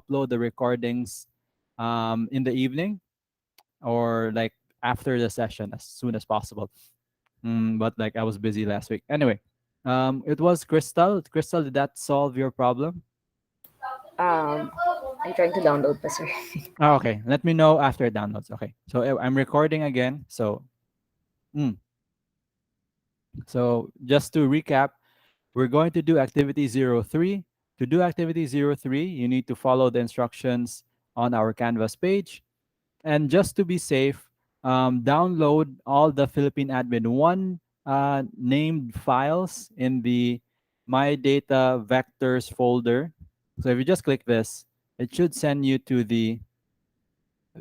upload the recordings in the evening or like after the session as soon as possible. But like I was busy last week. Anyway, it was Crystal. Crystal, did that solve your problem? Um, I'm trying to download pa, sir. Oh, okay. Let me know after it downloads. Okay. So I'm recording again. Mm, so just to recap, we're going to do activity 03. To do activity 03, you need to follow the instructions on our Canvas page. And just to be safe, download all the Philippine Admin 1 named files in the My Data Vectors folder. So if you just click this, it should send you to the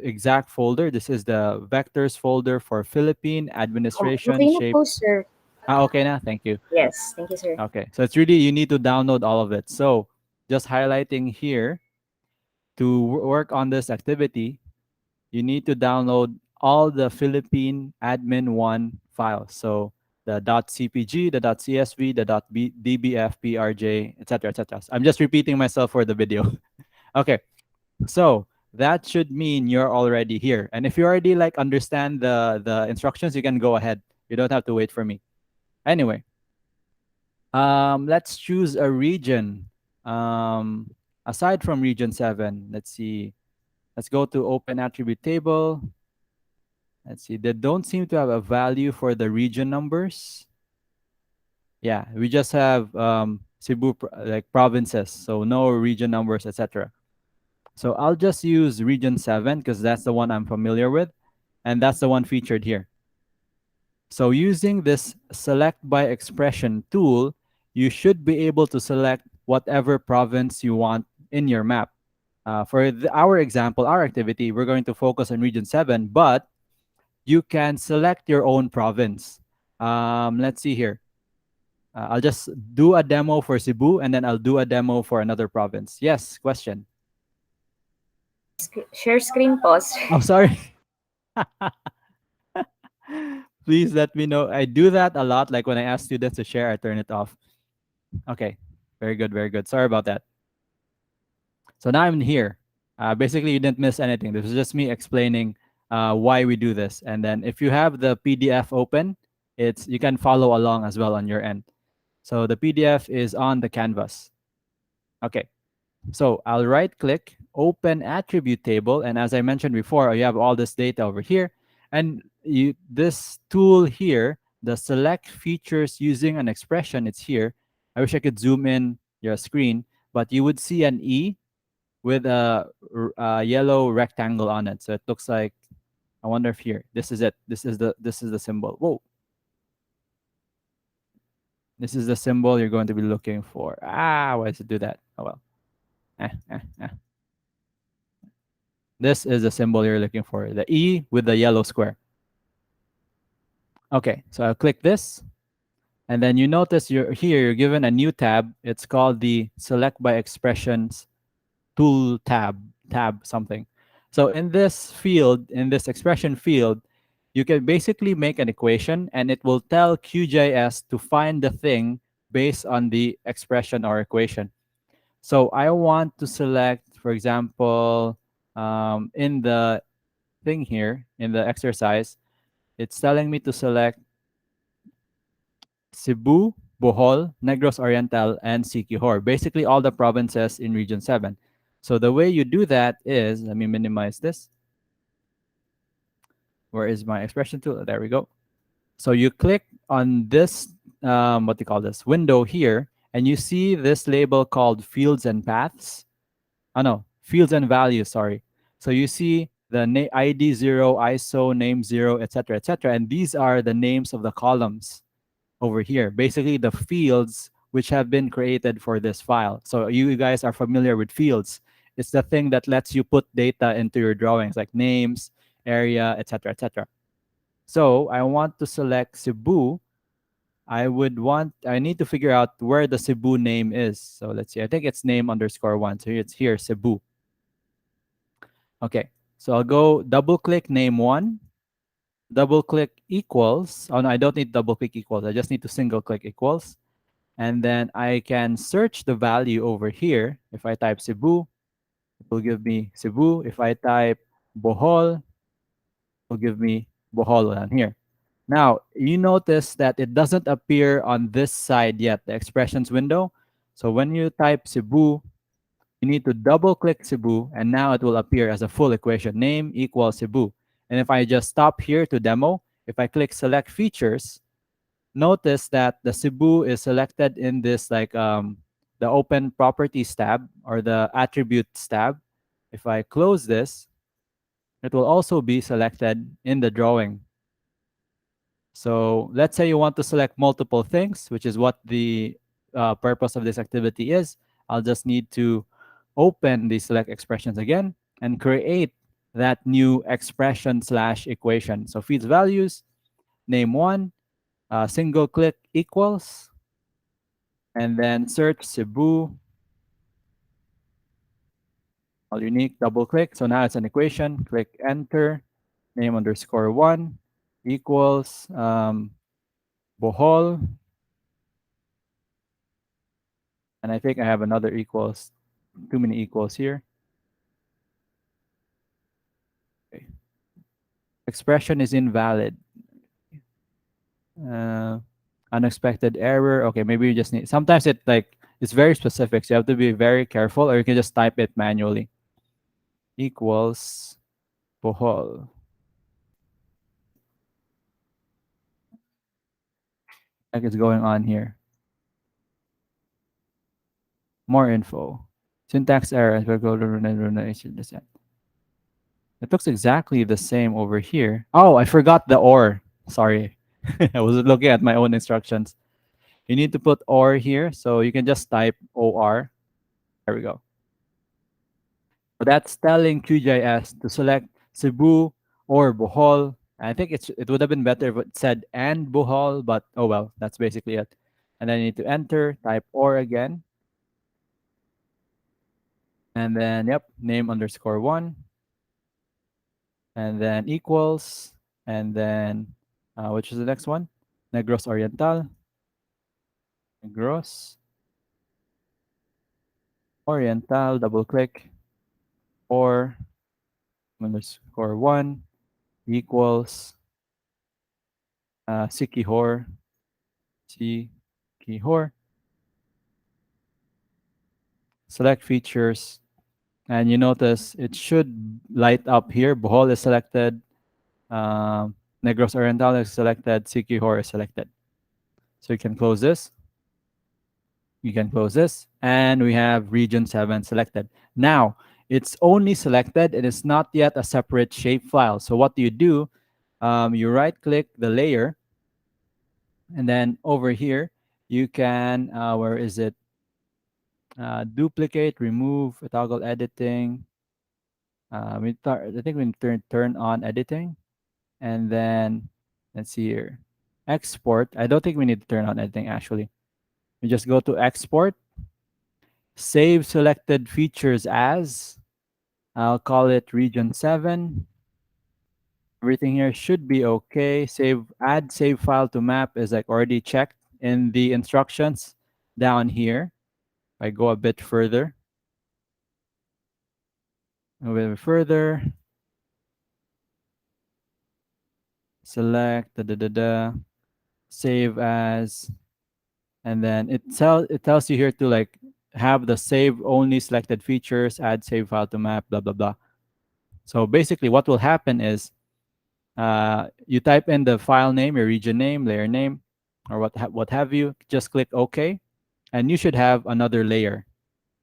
exact folder. This is the vectors folder for Philippine administration Okay na shape. po, sir. Okay na, thank you. Yes, thank you, sir. Okay, so it's really, you need to download all of it. So just highlighting here, to work on this activity, you need to download all the Philippine admin 1 files. So the .cpg, the .csv, the .dbf, prj, etc., etc. I'm just repeating myself for the video. Okay, so that should mean you're already here. And if you already like understand the instructions, you can go ahead. You don't have to wait for me. Anyway, let's choose a region. Aside from region 7, let's see. Let's go to open attribute table. Let's see. They don't seem to have a value for the region numbers. Yeah, we just have Cebu like provinces, so no region numbers, etc. So I'll just use region 7 because that's the one I'm familiar with, and that's the one featured here. So using this select by expression tool, you should be able to select whatever province you want in your map. For our example, our activity, we're going to focus on region 7, but you can select your own province. Let's see here. I'll just do a demo for Cebu, and then I'll do a demo for another province. Yes, question. Share screen po, sir. Oh, sorry. Please let me know. I do that a lot. Like when I ask students to share, I turn it off. Okay. Very good. Very good. Sorry about that. So now I'm here. Basically, you didn't miss anything. This is just me explaining why we do this. And then if you have the PDF open, you can follow along as well on your end. So the PDF is on the canvas. Okay. So I'll right click, open attribute table. And as I mentioned before, you have all this data over here. And this tool here, the select features using an expression, it's here. I wish I could zoom in your screen, but you would see an E with a yellow rectangle on it. So it looks like, I wonder if here, this is it. This is the symbol. Whoa. This is the symbol you're going to be looking for. Why does it do that? Oh well. Eh, eh, eh. This is the symbol you're looking for, the E with the yellow square. Okay, so I'll click this. And then you notice you're given a new tab. It's called the Select by Expressions Tool tab something. So in this field, in this expression field, you can basically make an equation and it will tell QGIS to find the thing based on the expression or equation. So I want to select, for example, in the thing here, in the exercise, it's telling me to select Cebu, Bohol, Negros Oriental, and Siquijor. Basically, all the provinces in Region 7. So the way you do that is, let me minimize this. Where is my expression tool? There we go. So you click on this, what do you call this, window here, and you see this label called Fields and Paths. Oh no, Fields and Values, sorry. So you see the ID 0, ISO, name 0, etc., etc. And these are the names of the columns over here. Basically, the fields which have been created for this file. So you guys are familiar with fields. It's the thing that lets you put data into your drawings, like names, area, etc., etc. So I want to select Cebu. I need to figure out where the Cebu name is. So let's see. I think it's name underscore 1. So it's here, Cebu. Okay. So I'll go double click name 1, double click equals. Oh no, I don't need double click equals. I just need to single click equals. And then I can search the value over here. If I type Cebu, it will give me Cebu. If I type Bohol, it will give me Bohol down here. Now, you notice that it doesn't appear on this side yet, the expressions window. So when you type Cebu, you need to double click Cebu, and now it will appear as a full equation. Name equals Cebu. And if I just stop here to demo, if I click select features, notice that the Cebu is selected in this like the open properties tab or the attributes tab. If I close this, it will also be selected in the drawing. So let's say you want to select multiple things, which is what the purpose of this activity is. I'll just need to open the select expressions again and create that new expression slash equation. So feeds values, name one, single click equals, and then search Cebu, all unique, double click. So now it's an equation, click enter, name underscore one equals Bohol, and I think I have another equals, too many equals here. Okay. Expression is invalid. Uh, Unexpected error. Okay, maybe you just need. Sometimes it like it's very specific, so you have to be very careful, or you can just type it manually. Equals Bohol. Like it's going on here. More info. Syntax error. It looks exactly the same over here. Oh, I forgot the or. Sorry. I was looking at my own instructions. You need to put or here, so you can just type or. There we go. So that's telling QGIS to select Cebu or Bohol. I think it would have been better if it said and Bohol, but oh well, that's basically it. And then you need to enter, type or again, and then yep, name underscore one, and then equals, and then which is the next one? Negros Oriental, Negros Oriental, double click, or underscore one equals Sikihor, Sikihor. Select features, and you notice it should light up here. Bohol is selected, Negros Oriental is selected, Sikihor is selected. So you can close this. You can close this, and we have region 7 selected. Now, it's only selected, and it's not yet a separate shapefile. So what do? You right click the layer, and then over here, you can, where is it? Duplicate, remove, toggle editing. I think we turn on editing, and then let's see here, export. I don't think we need to turn on editing actually. We just go to export, save selected features as. I'll call it region 7. Everything here should be okay. Add save file to map is like already checked in the instructions down here. If I go a bit further, select save as, and then it tells you here to like have the save only selected features, add save file to map, blah blah blah. So basically, what will happen is you type in the file name, your region name, layer name, or what have you. Just click OK, and you should have another layer.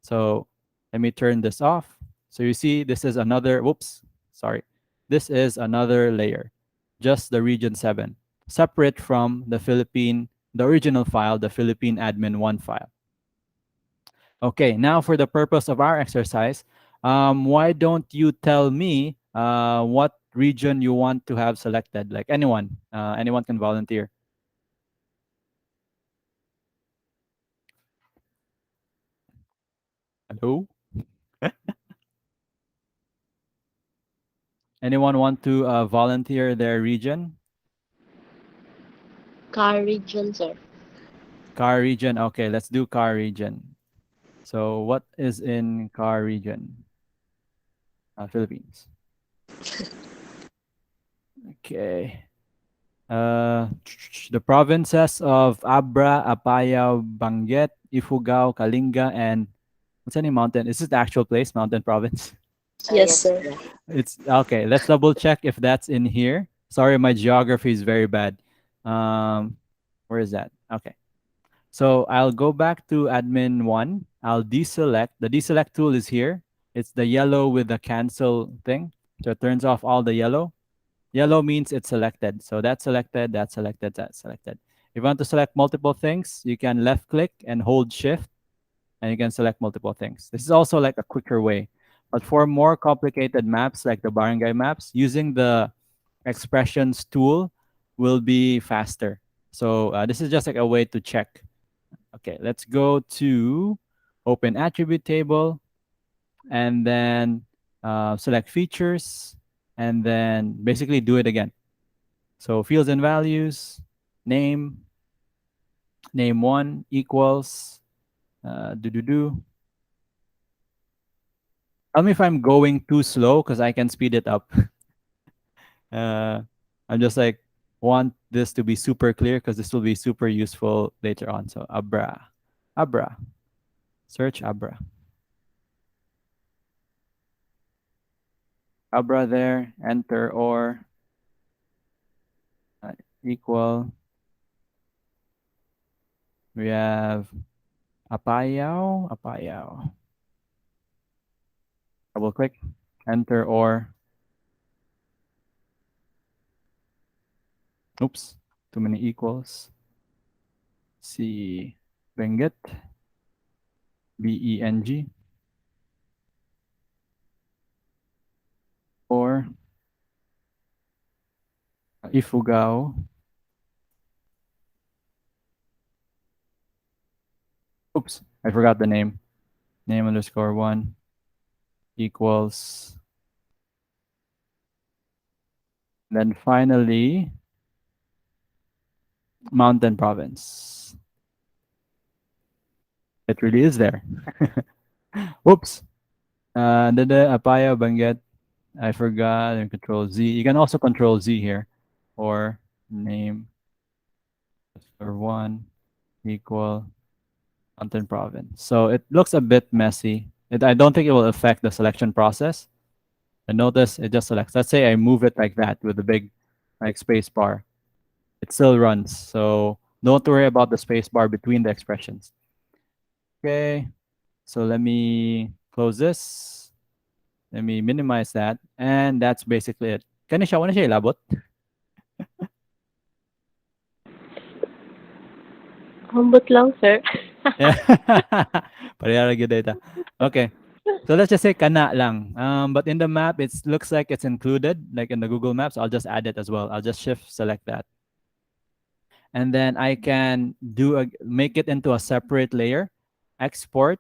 So let me turn this off. So you see, this is another. Whoops, sorry. This is another layer, just the region 7, separate from the original file, the Philippine admin 1 file. Okay, now for the purpose of our exercise, why don't you tell me what region you want to have selected? Like anyone can volunteer. Hello? Anyone want to volunteer their region? Car region, sir. Car region. Okay, let's do car region. So what is in car region? Philippines. Okay. Uh, the provinces of Abra, Apayao, Banget, Ifugao, Kalinga, and what's any mountain? Is this the actual place, mountain province? Yes, Yes, sir. yeah. It's okay. Let's double check if that's in here. Sorry, my geography is very bad. Um, where is that? Okay. So I'll go back to admin one. I'll deselect. The deselect tool is here. It's the yellow with the cancel thing. So it turns off all the yellow. Yellow means it's selected. So that's selected, that's selected, that's selected. If you want to select multiple things, you can left click and hold shift and you can select multiple things. This is also like a quicker way. But for more complicated maps like the barangay maps, using the expressions tool will be faster. So this is just like a way to check. Okay, let's go to open attribute table and then select features and then basically do it again. So fields and values, name, name one equals do do do. Tell me if I'm going too slow because I can speed it up. uh, I'm just like want this to be super clear because this will be super useful later on. So Abra, Abra, search Abra, Abra there. Enter or uh, equal. We have Apayao, Apayao. Double click, enter or. Oops, too many equals. C. Benguet, Beng, or Ifugao. Oops, I forgot the name. Name underscore one equals. Then finally, Mountain Province. It really is there. Whoops. The Apaya Banget. I forgot and control Z. You can also control Z here. Or name underscore one equal Mountain Province. So it looks a bit messy. I don't think it will affect the selection process. And notice it just selects. Let's say I move it like that with the big like space bar. It still runs. So don't worry about the space bar between the expressions. Okay. So let me close this. Let me minimize that. And that's basically it. Kanisha, wala siya ilabot? Ambot lang, sir. Yeah. Parehara gyud data. Okay. So let's just say kana lang. But in the map, it looks like it's included, like in the Google Maps. I'll just add it as well. I'll just shift select that. And then I can make it into a separate layer, export,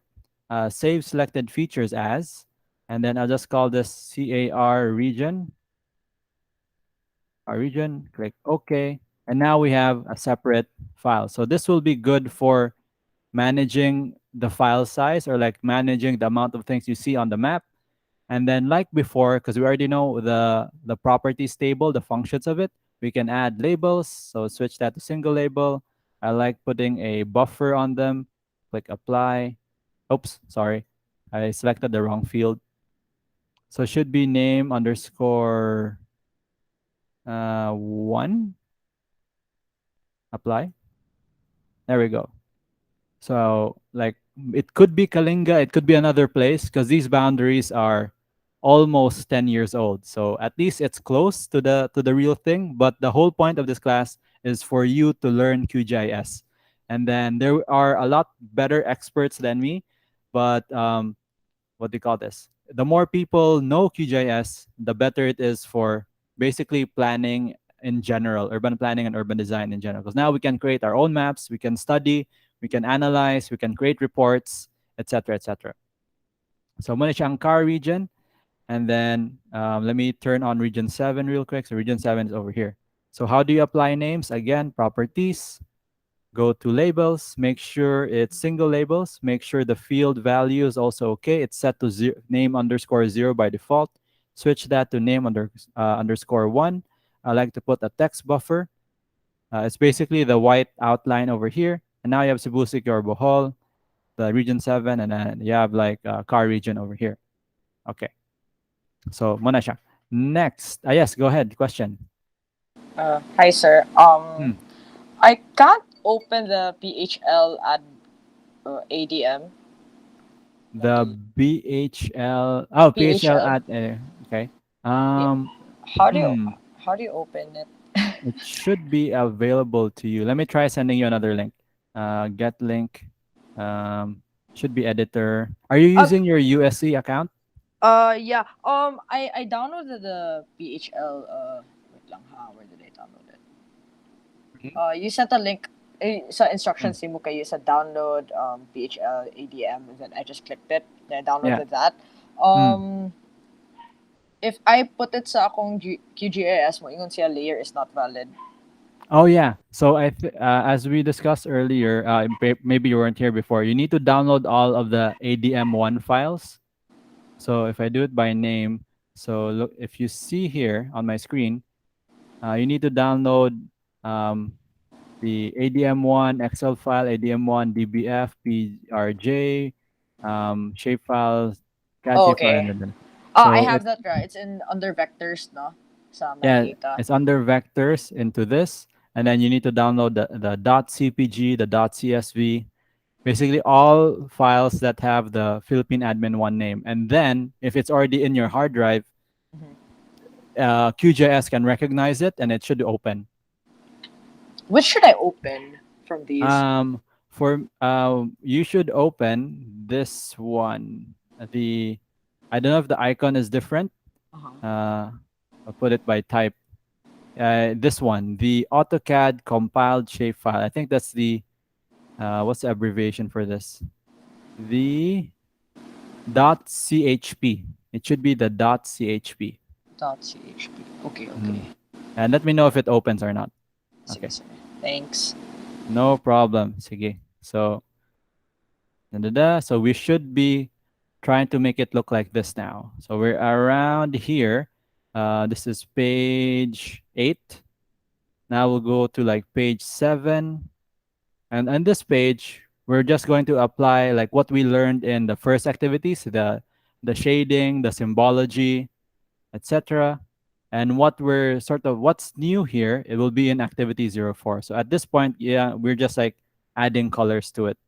save selected features as, and then I'll just call this CAR region, our region, click OK. And now we have a separate file. So this will be good for managing the file size or like managing the amount of things you see on the map. And then like before, because we already know the properties table, the functions of it, we can add labels. So switch that to single label. I like putting a buffer on them. Click apply. Oops, sorry. I selected the wrong field. So it should be name underscore one. Apply. There we go. So like it could be Kalinga, it could be another place because these boundaries are almost 10 years old. So at least it's close to the real thing. But the whole point of this class is for you to learn QGIS. And then there are a lot better experts than me. But what do you call this? The more people know QGIS, the better it is for basically planning in general, urban planning and urban design in general. Because now we can create our own maps, we can study, we can analyze, we can create reports, etc., etc. So muna siyang car region, and then let me turn on region 7 real quick. So region 7 is over here. So how do you apply names? Again, properties, go to labels, make sure it's single labels, make sure the field value is also okay. It's set to name underscore zero by default. switch that to name underscore one. I like to put a text buffer. It's basically the white outline over here. And now you have Cebu City or Bohol, the region 7, and then you have like car region over here. Okay. So, muna siya. Next. Yes, go ahead. Question. Hi, sir. Hmm. I can't open the PHL at ADM. The BHL. Oh, PHL PHL. at. Okay. Yeah. Um. How do you Hmm. how do you open it? It should be available to you. Let me try sending you another link. Get link. Um. Should be editor. Are you Uh, using your USC account? yeah. I downloaded the PHL. Wait lang ha. Where did I download it? Mhm. You sent a link. Sa Hmm. instructions mo kayo sa download PHL ADM, and then I just clicked it. Then I Yeah. downloaded that. Hmm. If I put it sa akong QGIS mo, ingon siya layer is not valid. Oh yeah. So as we discussed earlier, maybe you weren't here before. You need to download all of the ADM1 files. So if I do it by name, so look, if you see here on my screen, you need to download um, the ADM1 Excel file, ADM1 DBF, PRJ, shapefiles, CAD Oh, shapefile, okay. and then I so have it that right. It's in under vectors, no? Sa my yeah, data. it's under vectors into this, and then you need to download the .cpg, the .csv, basically all files that have the Philippine admin one name. And then if it's already in your hard drive, Mhm. QGIS can recognize it and it should open. Which should I open from these? For you should open this one. The I don't know if the icon is different. Uh-huh. I'll put it by type. This one, the AutoCAD compiled shapefile. I think that's the what's the abbreviation for this? The .chp. It should be the .chp. .chp. Okay, okay. Mhm. And let me know if it opens or not. Sige, Okay, sige. Thanks. no problem. Sige. So, da-da-da. So we should be trying to make it look like this now. So we're around here. This is page 8. Now we'll go to like page 7. And on this page, we're just going to apply like what we learned in the first activities, the shading, the symbology, etc. And what's new here, it will be in activity 04. So at this point, yeah, we're just like adding colors to it.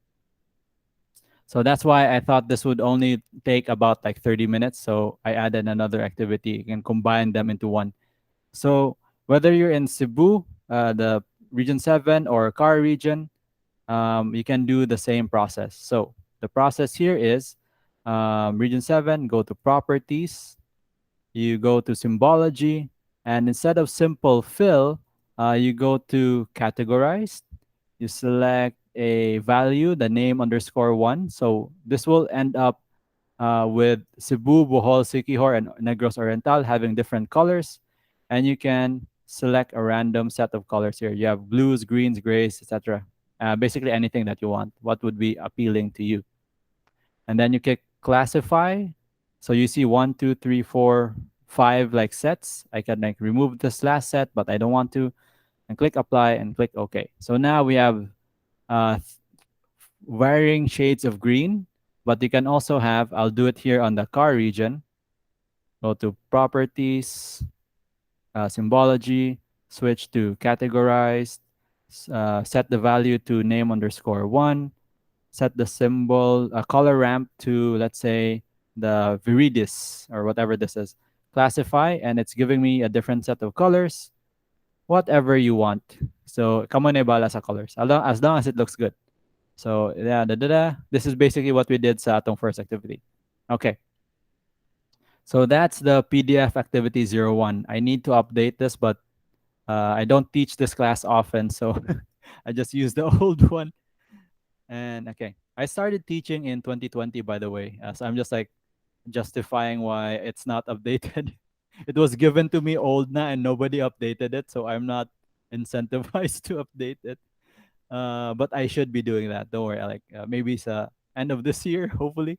So that's why I thought this would only take about like 30 minutes. So I added another activity and combine them into one. So whether you're in Cebu, the region 7 or Car region, you can do the same process. So the process here is region 7, go to properties, you go to symbology, and instead of simple fill, you go to categorized. You select a value, the name underscore one. So this will end up with Cebu, Bohol, Siquijor, and Negros Oriental having different colors. And you can select a random set of colors here. You have blues, greens, grays, etc. Basically anything that you want. What would be appealing to you? And then you click classify. So you see 1, 2, 3, 4, 5 like sets. I can like remove this last set, but I don't want to. And click apply and click OK. So now we have uh, varying shades of green, but you can also have, I'll do it here on the car region. Go to properties, symbology, switch to categorized, set the value to name underscore one, set the symbol color ramp to, let's say, the viridis or whatever this is. Classify, and it's giving me a different set of colors, whatever you want. So kamo na bala sa colors as long as it looks good. So yeah, this is basically what we did sa atong first activity. Okay. So that's the PDF activity 01. I need to update this, but I don't teach this class often, so I just use the old one. And okay, I started teaching in 2020, by the way. So I'm just like justifying why it's not updated. It was given to me old na and nobody updated it, so I'm not incentivized to update it. But I should be doing that. Don't worry. Like maybe it's end of this year, hopefully.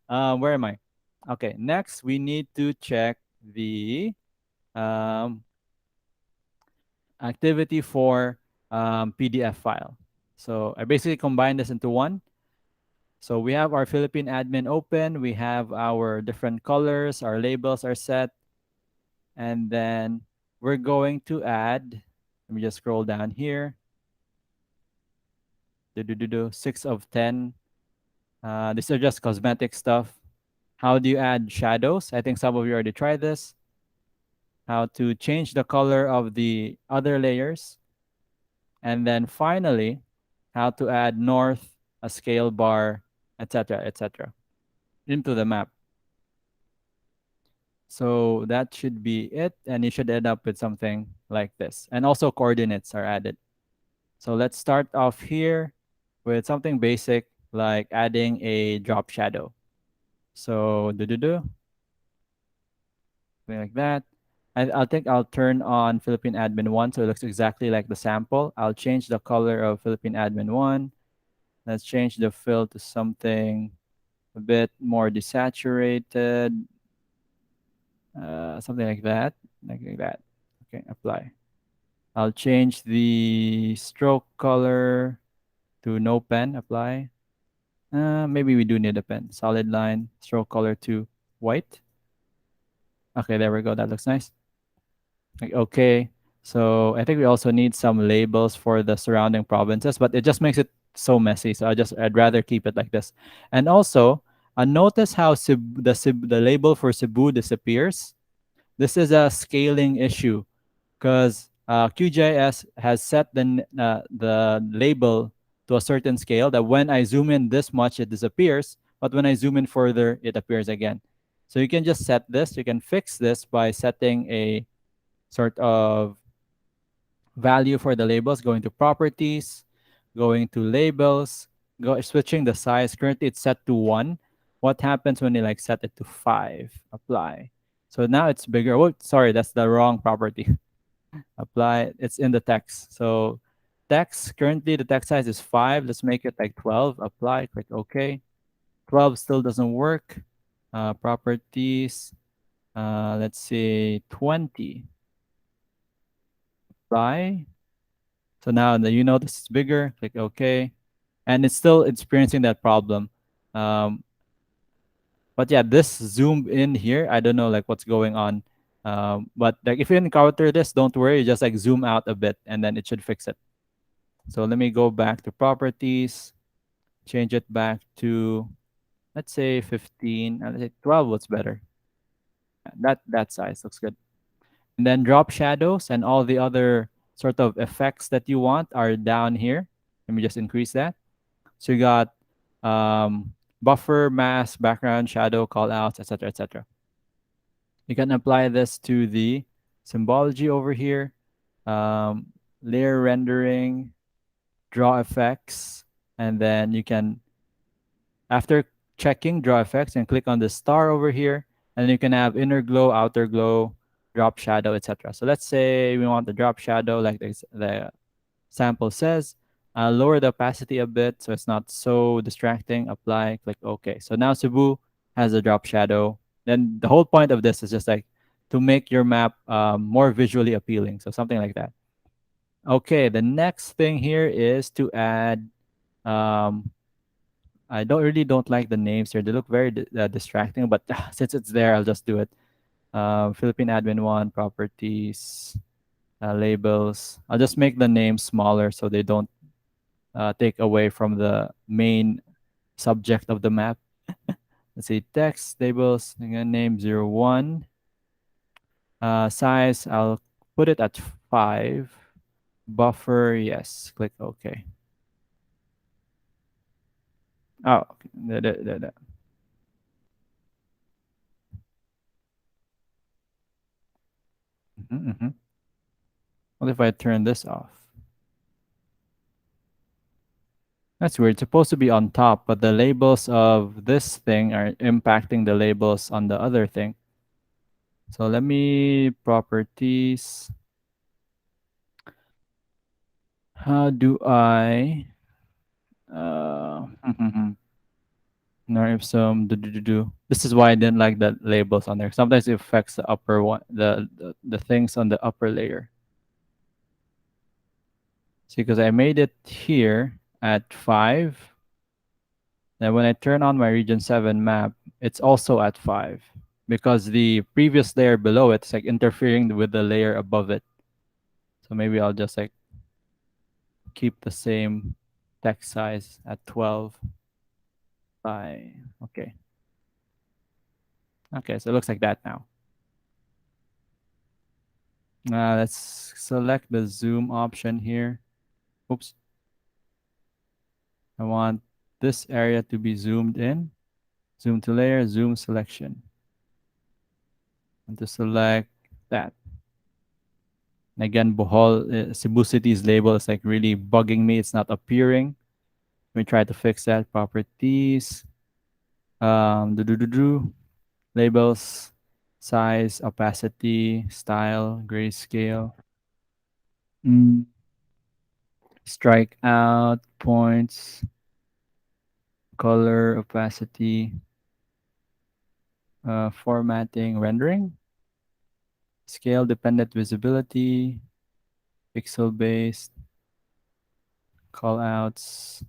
Where am I? Okay. Next, we need to check the um, activity for PDF file. So I basically combine this into one. So we have our Philippine admin open. We have our different colors. Our labels are set. And then we're going to add, let me just scroll down here. 6 of 10. These are just cosmetic stuff. How do you add shadows? I think some of you already tried this. How to change the color of the other layers. And then finally, how to add north, a scale bar, etc., into the map. So that should be it. And you should end up with something like this. And also coordinates are added. So let's start off here with something basic like adding a drop shadow. So something like that. I think I'll turn on Philippine Admin 1 so it looks exactly like the sample. I'll change the color of Philippine Admin 1. Let's change the fill to something a bit more desaturated. Something like that. Like that. Okay, apply. I'll change the stroke color to no pen, apply. Maybe we do need a pen. Solid line, stroke color to white. Okay, there we go. That looks nice. Like, okay. So I think we also need some labels for the surrounding provinces, but it just makes it so messy. So I'd rather keep it like this. And also, notice how the label for Cebu disappears. This is a scaling issue because QGIS has set the label to a certain scale that when I zoom in this much, it disappears. But when I zoom in further, it appears again. So you can just set this. You can fix this by setting a sort of value for the labels, going to properties, going to labels, switching the size. Currently, it's set to 1. What happens when you like set it to 5? Apply. So now it's bigger. Oh, sorry, that's the wrong property. Apply. It's in the text. So text, currently the text size is 5. Let's make it like 12. Apply. Click OK. 12 still doesn't work. Properties. Let's say 20. Apply. So now that you know this is bigger, click OK. And it's still experiencing that problem. But yeah, this zoom in here, I don't know like what's going on. But like if you encounter this, don't worry, just like zoom out a bit and then it should fix it. So let me go back to properties, change it back to, let's say 15, let's say 12 was better. That size looks good. And then drop shadows and all the other sort of effects that you want are down here. Let me just increase that. So you got buffer, mask, background, shadow, callouts, etc., etc. You can apply this to the symbology over here, layer rendering, draw effects, and then you can, after checking draw effects, and click on the star over here, and you can have inner glow, outer glow, drop shadow, etc. So let's say we want the drop shadow like the sample says. Lower the opacity a bit so it's not so distracting. Apply, click OK. So now Cebu has a drop shadow. Then the whole point of this is just like to make your map more visually appealing. So something like that. Okay, the next thing here is to add. I don't like the names here. They look very distracting, but since it's there, I'll just do it. Philippine Admin 1 properties, labels. I'll just make the names smaller so they don't take away from the main subject of the map. Let's see, text labels. I'm gonna name 01. Size, I'll put it at 5. Buffer, yes. Click OK. Oh, okay. What if I turn this off? That's weird. It's supposed to be on top, but the labels of this thing are impacting the labels on the other thing. So let me properties. How do I Nor ipsum do. This is why I didn't like the labels on there. Sometimes it affects the upper one, the things on the upper layer. See, because I made it here at 5. Then when I turn on my region 7 map, it's also at 5 because the previous layer below it's like interfering with the layer above it. So maybe I'll just like keep the same text size at 12 by okay. Okay, so it looks like that now. Let's select the zoom option here. Oops. I want this area to be zoomed in. Zoom to layer, zoom selection. And to select that. And again, Bohol, Cebu City's label is like really bugging me. It's not appearing. Let me try to fix that. Properties. Do. Labels, size, opacity, style, grayscale. Mm. Strike out, points, color, opacity, formatting, rendering, scale dependent visibility, pixel based, callouts.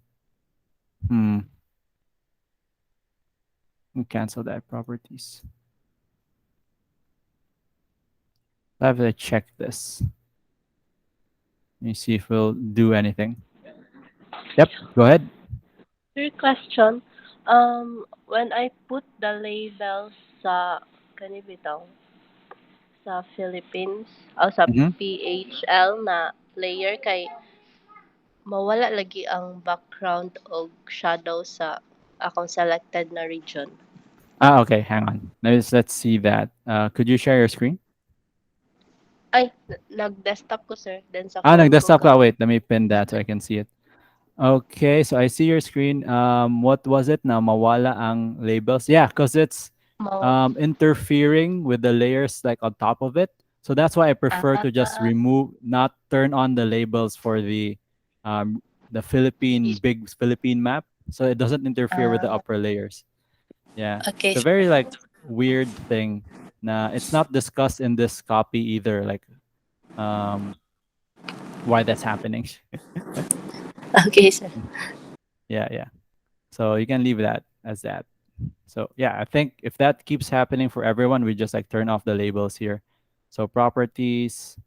Cancel that properties. I have to check this. Let me see if we'll do anything. Yep, go ahead. Your question, when I put the label sa, kani bitaw, sa Philippines, o sa Mm-hmm. PHL na layer kay mawala lagi ang background o shadow sa akong selected na region. Okay, hang on. Let's see that. Could you share your screen? Ay, nag-desktop ko sir, then sa phone ko Nag-desktop ka. ka. Wait, let me pin that so I can see it. Okay, so I see your screen. What was it now? Mawala ang labels. Yeah, because it's Maw, interfering with the layers like on top of it. So that's why I prefer to just ah, remove, not turn on the labels for the big Philippine map, so it doesn't interfere with the ah, upper layers. Yeah, okay it's a sir. very like weird thing. Nah, it's not discussed in this copy either. Like, um, why that's happening. Okay sir. Yeah, yeah. So you can leave that as that. So yeah, I think if that keeps happening for everyone, we just like turn off the labels here. So properties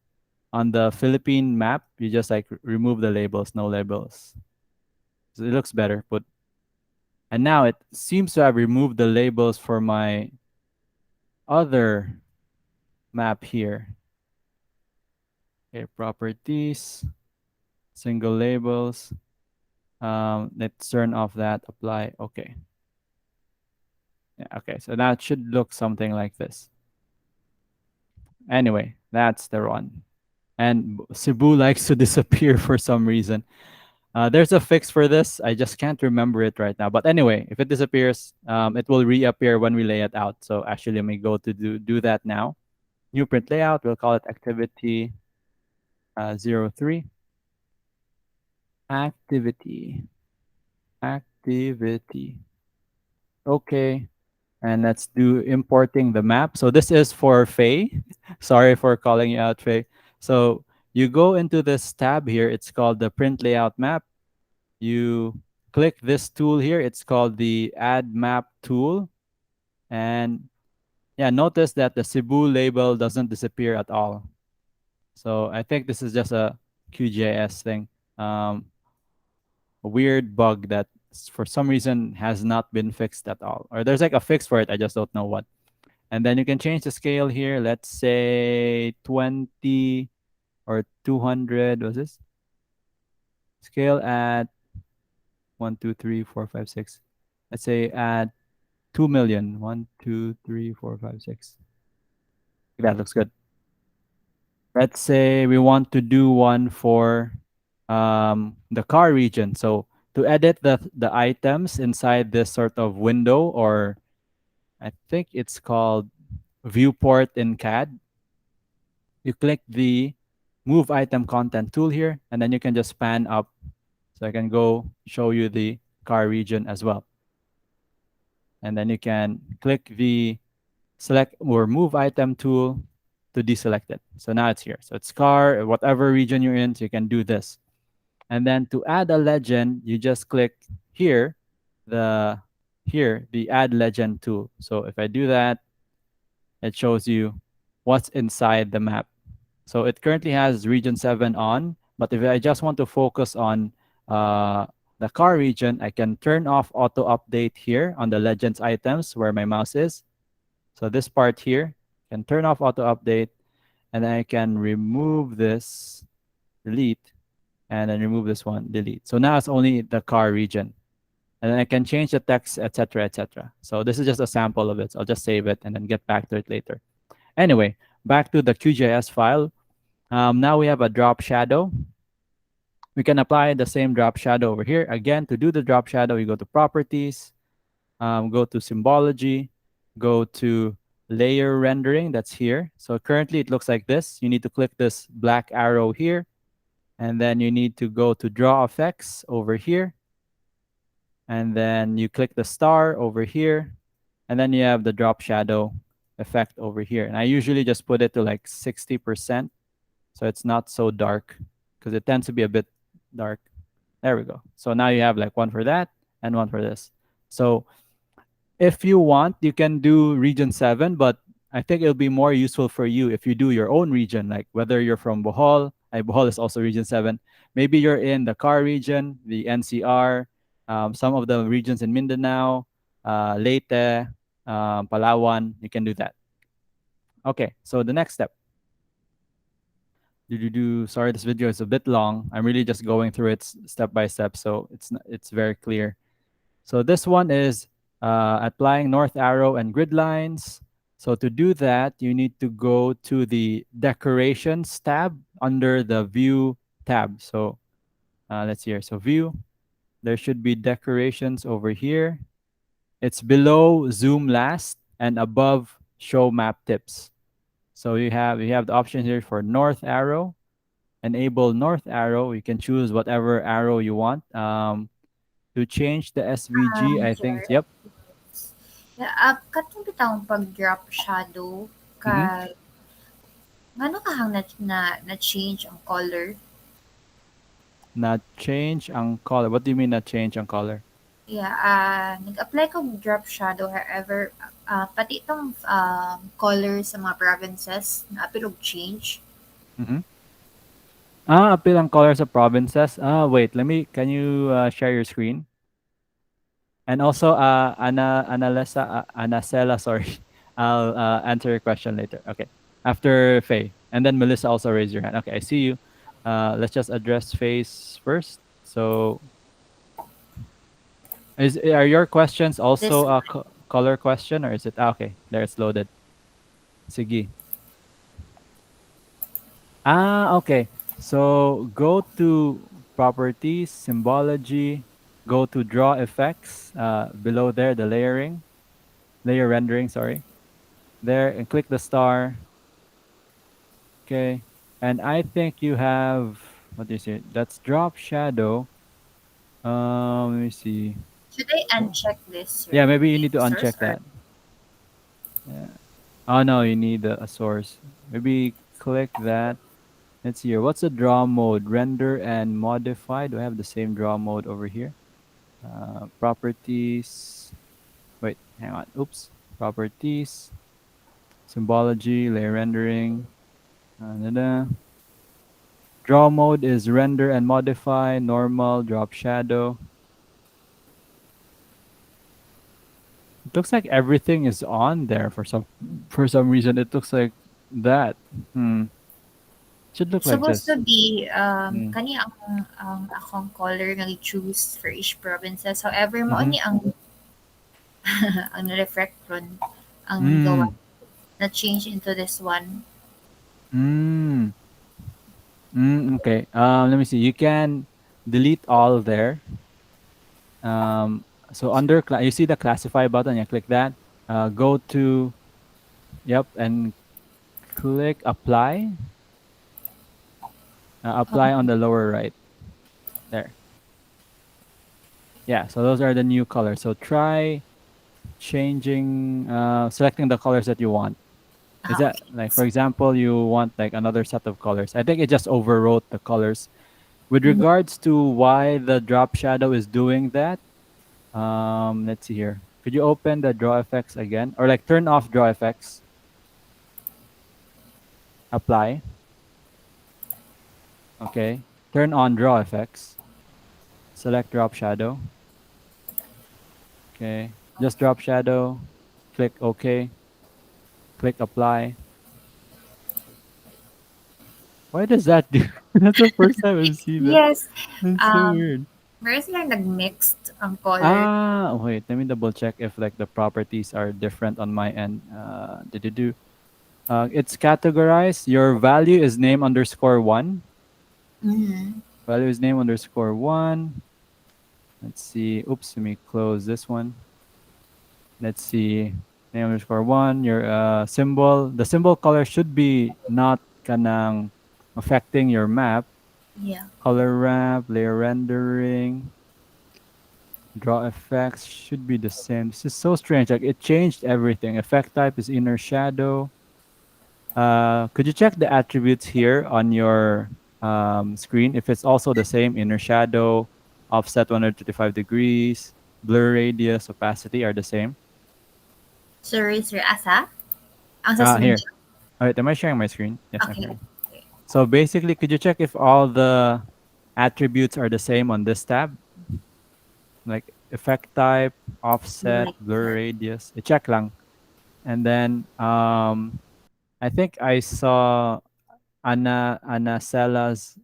on the Philippine map, you just like remove the labels, no labels. So it looks better. But and now it seems to have removed the labels for my other map here. Okay, properties, single labels. Let's turn off that. Apply. Okay. Yeah, okay. So that should look something like this. Anyway, that's the one. And Cebu likes to disappear for some reason. There's a fix for this. I just can't remember it right now. But anyway, if it disappears, it will reappear when we lay it out. So actually, let me go to do that now. New print layout. We'll call it activity 03. Activity. Activity. Okay. And let's do importing the map. So this is for Faye. Sorry for calling you out, Faye. So you go into this tab here. It's called the print layout map. You click this tool here. It's called the add map tool. And yeah, notice that the Cebu label doesn't disappear at all. So I think this is just a QGIS thing. A weird bug that for some reason has not been fixed at all. Or there's like a fix for it. I just don't know what. And then you can change the scale here. Let's say 20 or 200. What's this? Scale at 1, 2, 3, 4, 5, 6. Let's say at 2 million. 1, 2, 3, 4, 5, 6. That looks good. Let's say we want to do one for the car region. So to edit the items inside this sort of window, or I think it's called viewport in CAD, you click the move item content tool here, and then you can just pan up. So I can go show you the car region as well. and then you can click the select or move item tool to deselect it. So now it's here. So it's car, whatever region you're in, so you can do this. And then to add a legend, you just click here, the the add legend tool. So if I do that, it shows you what's inside the map. So it currently has region 7 on, but if I just want to focus on the car region, I can turn off auto update here on the legends items where my mouse is. So this part here can turn off auto update, and then I can remove this, delete, and then remove this one, delete. So now it's only the car region. And then I can change the text, etc., etc. So this is just a sample of it. So I'll just save it and then get back to it later. Anyway, back to the QGIS file. Now we have a drop shadow. We can apply the same drop shadow over here. Again, to do the drop shadow, you go to properties, go to symbology, go to layer rendering, that's here. So currently it looks like this. You need to click this black arrow here, and then you need to go to draw effects over here, and then you click the star over here, and then you have the drop shadow effect over here. And I usually just put it to like 60%, so it's not so dark, because it tends to be a bit dark. There we go. So now you have like one for that and one for this. So if you want, you can do region 7, but I think it'll be more useful for you if you do your own region, like whether you're from Bohol. Bohol is also region 7. Maybe you're in the Car region, the NCR, some of the regions in Mindanao, Leyte, Palawan. You can do that. Okay, so the next step. Sorry, this video is a bit long. I'm really just going through it step by step, so it's very clear. So this one is applying north arrow and grid lines. So to do that, you need to go to the decorations tab under the view tab. So let's see here. So view, there should be decorations over here. It's below zoom last and above show map tips. So you have the option here for north arrow. Enable north arrow. You can choose whatever arrow you want. To change the SVG, I think, yep. Katong bitawong pag-drop shadow Mhm. kay ngano kahang na change ang color? Not change ang color. What do you mean not change ang color? Yeah, nag-apply ko drop shadow, however, pati itong color sa mga provinces na apilog change. Mm-hmm. Appeal ang color sa provinces. Wait, can you share your screen? And also, Anacela, sorry. I'll answer your question later. Okay. After Faye. And then Melissa also raised your hand. Okay, I see you. Let's just address Faye's first. So, are your questions also a color question, or is it? Okay, there it's loaded. Sige. Okay. So go to properties, symbology, go to draw effects, below there, the layer rendering, sorry. There, and click the star. Okay. And I think you have, what do you say? That's drop shadow. Let me see. Should I uncheck this? Yeah, maybe you need to source, uncheck or- that. Yeah. Oh no, you need a source. Maybe click that. Let's see here. What's the draw mode? Render and modify. Do I have the same draw mode over here? Properties. Wait, hang on. Oops. Properties. Symbology, layer rendering. Draw mode is render and modify, normal, drop shadow. It looks like everything is on there for some reason. It looks like that. Should look like supposed this. to be Mm. kani ang akong color nga choose for each provinces. However, mo Mhm. ni ang ang reflect ron ang Mm. gawa na change into this one. Okay. Let me see. You can delete all there. So under you see the classify button. You click that. Go to, yep, and click apply. Apply on the lower right. There. Yeah. So those are the new colors. So try changing, selecting the colors that you want. Is that Okay. like, for example, you want like another set of colors? I think it just overwrote the colors. With Mhm. regards to why the drop shadow is doing that, let's see here. Could you open the draw effects again, or like turn off draw effects? Apply. Okay. Turn on draw effects. Select drop shadow. Okay. Just drop shadow. Click OK. Click apply. Why does that do? That's the first time I've seen that. Yes. That's so Um, weird. Meron silang nag-mixed ang color. Ah, wait. Let me double check if like the properties are different on my end. Do. It's categorized. Your value is name underscore one. Mhm. Value is name underscore one. Let's see. Oops, let me close this one. Let's see. Name underscore one. Your symbol. The symbol color should be not kanang affecting your map. Yeah. Color ramp, layer rendering, draw effects should be the same. This is so strange. Like it changed everything. Effect type is inner shadow. Could you check the attributes here on your screen if it's also the same? Inner shadow, offset 135 degrees, blur radius, opacity are the same. So, Razer asa? Ang sa Here. screenshot. All right, am I sharing my screen? Yes, I'm Okay. sharing. So basically, could you check if all the attributes are the same on this tab? Like effect type, offset, Like, blur radius. I-check lang. And then I think I saw Anna Sella's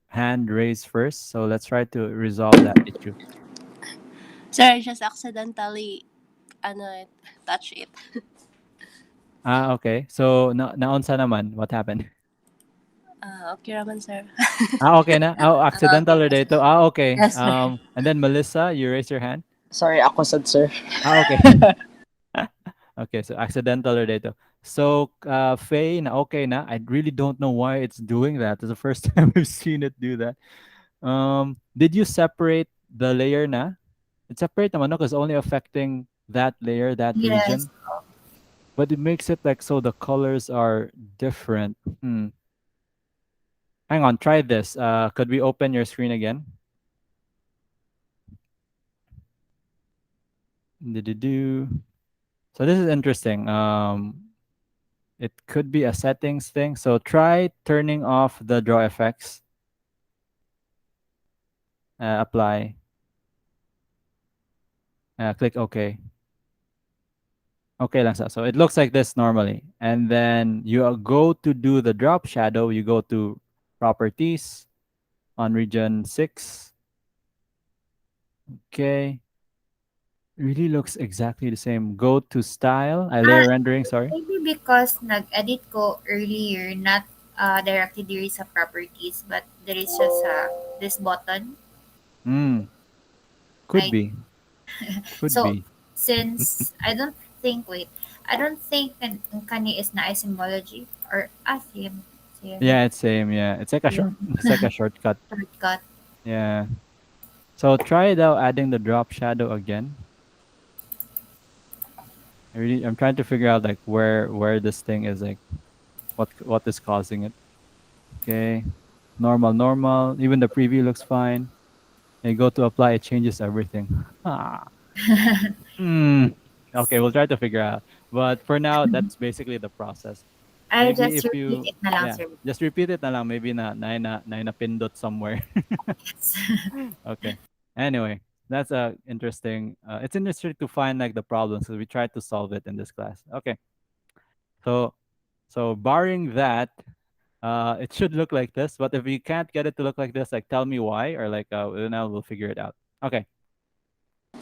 hand raised first. So let's try to resolve that issue. Sir, I just accidentally touch it. Okay. So naunsa naman, what happened? Okay raman, sir. Okay na. Oh, accidental or dito. Okay. Yes, sir. And then Melissa, you raise your hand. Sorry, ako sad, sir. Okay. Okay, so accidental or dito. So, Faye, na okay na. I really don't know why it's doing that. It's the first time I've seen it do that. Did you separate the layer na? It's separate naman, no? Because only affecting that layer, that yes. region. But it makes it like so the colors are different. Hang on, try this. Could we open your screen again? Do. So this is interesting. It could be a settings thing. So try turning off the draw effects. Apply. Click OK. Okay lang sa. So it looks like this normally. And then you go to do the drop shadow. You go to properties on region 6. Okay. Really looks exactly the same. Go to style. Layer rendering, sorry. Maybe because nag-edit ko earlier, not directly diri sa properties, but there is just this button. Could Like, be. Could so, be. since I don't think ang kani is na symbology or same, Yeah, it's same. Yeah. It's like a yeah, it's like a shortcut. shortcut. Yeah. So try it out adding the drop shadow again. I'm trying to figure out like where this thing is like what is causing it. Okay. Normal. Even the preview looks fine. And you go to apply, it changes everything. Ah. Okay, we'll try to figure out. But for now, that's basically the process. I Maybe just if repeat you it na lang, yeah, sir. just repeat it na lang. Maybe na pindot somewhere. Yes. Okay. Anyway, that's interesting. It's interesting to find like the problems because we tried to solve it in this class. Okay. So barring that, it should look like this. But if you can't get it to look like this, like tell me why, or like now we'll figure it out. Okay.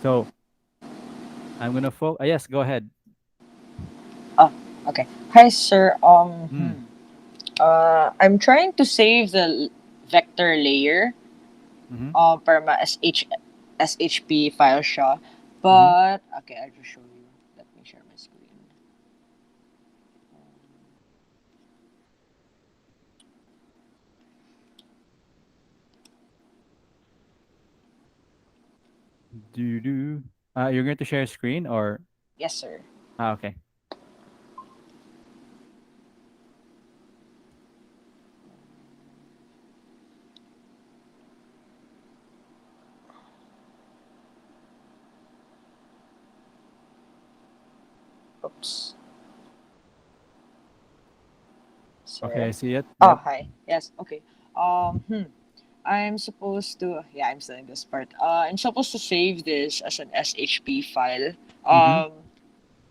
So I'm gonna yes, go ahead. Oh, okay. Hi, sir. Mm. I'm trying to save the vector layer Mm-hmm. para SHP file siya. Mm-hmm. But, okay, I'll just show you. Let me share my screen. Do. You're going to share screen or? Yes, sir. Okay. Oops. Okay, I Sorry. see it. Oh, Yep. hi. Yes. Okay. I'm supposed to. Yeah, I'm still in this part. I'm supposed to save this as an SHP file. Mm-hmm.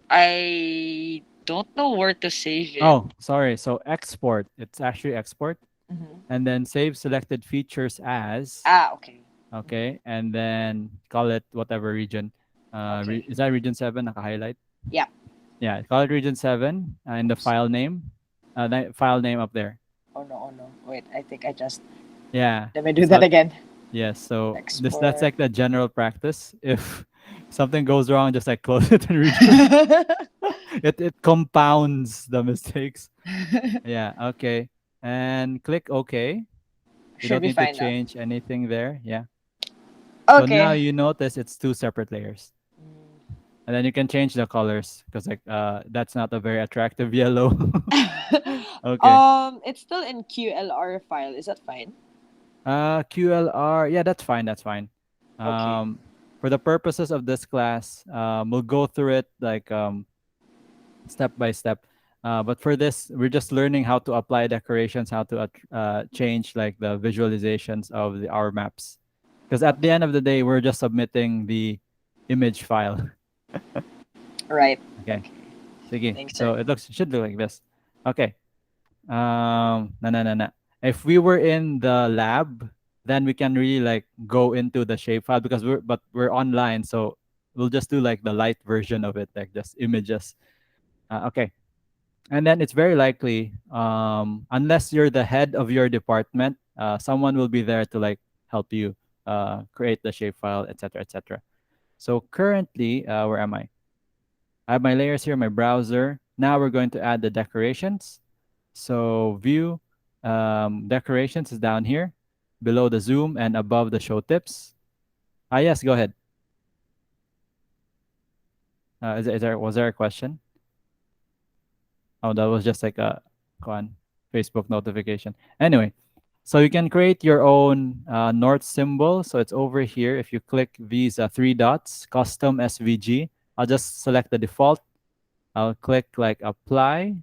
I don't know where to save it. Oh, sorry. So export. It's actually export, Mhm. and then save selected features as. Ah, okay. Okay, and then call it whatever region. Okay. Is that region 7? Naka-highlight. Yeah. Yeah, call it region 7 in the Oops. file name. File name up there. Oh no. Oh no. Wait. I think I just. Yeah, Let me do it's that not. again. Yes, so that's Export. like the general practice. If something goes wrong, just like close it and redo it. It compounds the mistakes. Yeah, okay. And click OK. You Should don't be need to fine now. change anything there. Yeah. So now Okay. you notice it's two separate layers. And then you can change the colors because like that's not a very attractive yellow. Okay. It's still in QLR file. Is that fine? QLR. Yeah, that's fine. That's fine. Okay. Um, for the purposes of this class, we'll go through it like step by step. But for this, we're just learning how to apply decorations, how to change like the visualizations of our maps. Because at the Okay. end of the day, we're just submitting the image file. Right. Okay. Okay. Sige. Thanks, sir. So it should look like this. Okay. No, no, no, no. If we were in the lab, then we can really like go into the shapefile because we're online, so we'll just do like the light version of it, like just images. Okay, and then it's very likely, unless you're the head of your department, someone will be there to like help you create the shapefile, etc., etc. So currently, where am I? I have my layers here, my browser. Now we're going to add the decorations. So view decorations is down here below the zoom and above the show tips. Yes, go ahead. Was there a question? Oh, that was just like a on Facebook notification. Anyway, so you can create your own North symbol. So it's over here. If you click these three dots, custom SVG, I'll just select the default. I'll click like apply,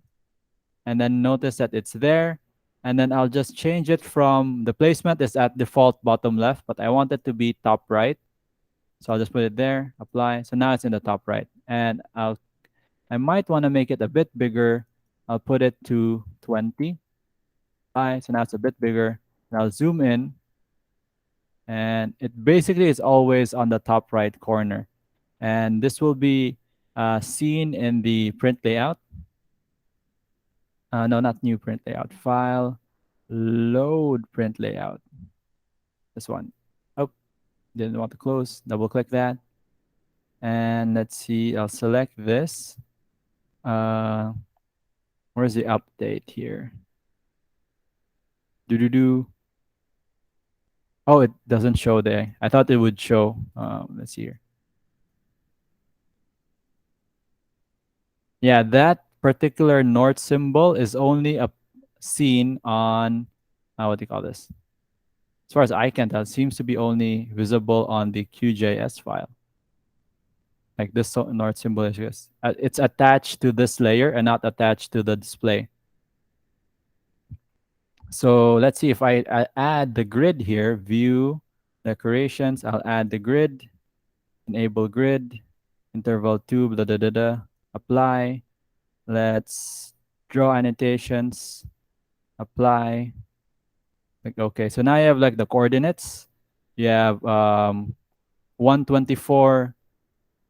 and then notice that it's there. And then I'll just change it from the placement is at default bottom left, but I want it to be top right. So I'll just put it there, apply. So now it's in the top right. And I might want to make it a bit bigger. I'll put it to 20. So now it's a bit bigger. And I'll zoom in, and it basically is always on the top right corner. And this will be seen in the print layout. No, not new print layout. File, load print layout. This one. Oh, didn't want to close. Double click that. And let's see, I'll select this. Where's the update here? Do do do. Oh, it doesn't show there. I thought it would show. Let's see here. Yeah, that particular North symbol is only seen on what do you call this? As far as I can tell, it seems to be only visible on the QJS file. Like this North symbol is just it's attached to this layer and not attached to the display. So let's see if I add the grid here, view decorations. I'll add the grid, enable grid, interval 2, blah, blah, blah, blah, apply. Let's draw annotations, apply. Like, okay, so now you have like the coordinates. You have 124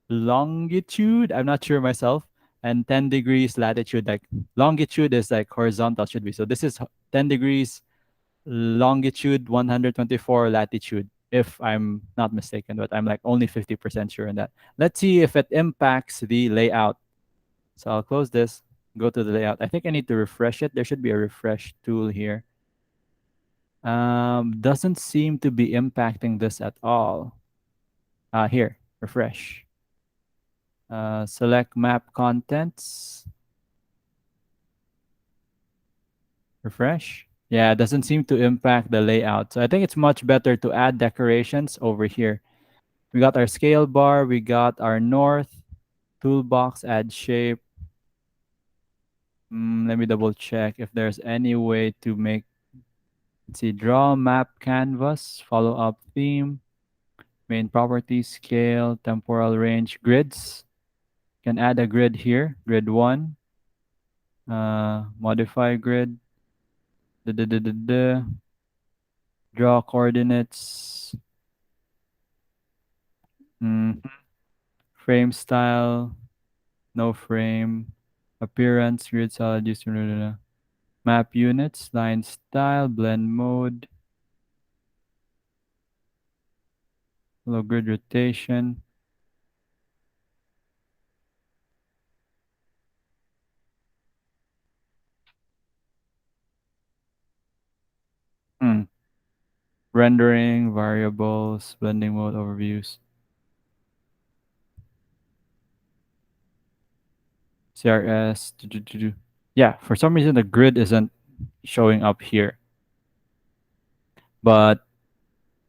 longitude. I'm not sure myself. And 10 degrees latitude. Like longitude is like horizontal should be. So this is 10 degrees longitude, 124 latitude, if I'm not mistaken, but I'm like only 50% sure on that. Let's see if it impacts the layout. So I'll close this, go to the layout. I think I need to refresh it. There should be a refresh tool here. Doesn't seem to be impacting this at all. Here, refresh. Select map contents. Refresh. Yeah, it doesn't seem to impact the layout. So I think it's much better to add decorations over here. We got our scale bar, we got our north, toolbox, add shape. Let me double check if there's any way to make, let's see, draw map canvas, follow up theme, main property, scale, temporal range, grids. Can add a grid here, grid 1, modify grid, da, da, da, da, da. Draw coordinates, frame style, no frame, appearance, grid solid, use, map units, line style, blend mode, low grid rotation. Rendering, variables, blending mode, overviews. CRS. Yeah, for some reason the grid isn't showing up here. But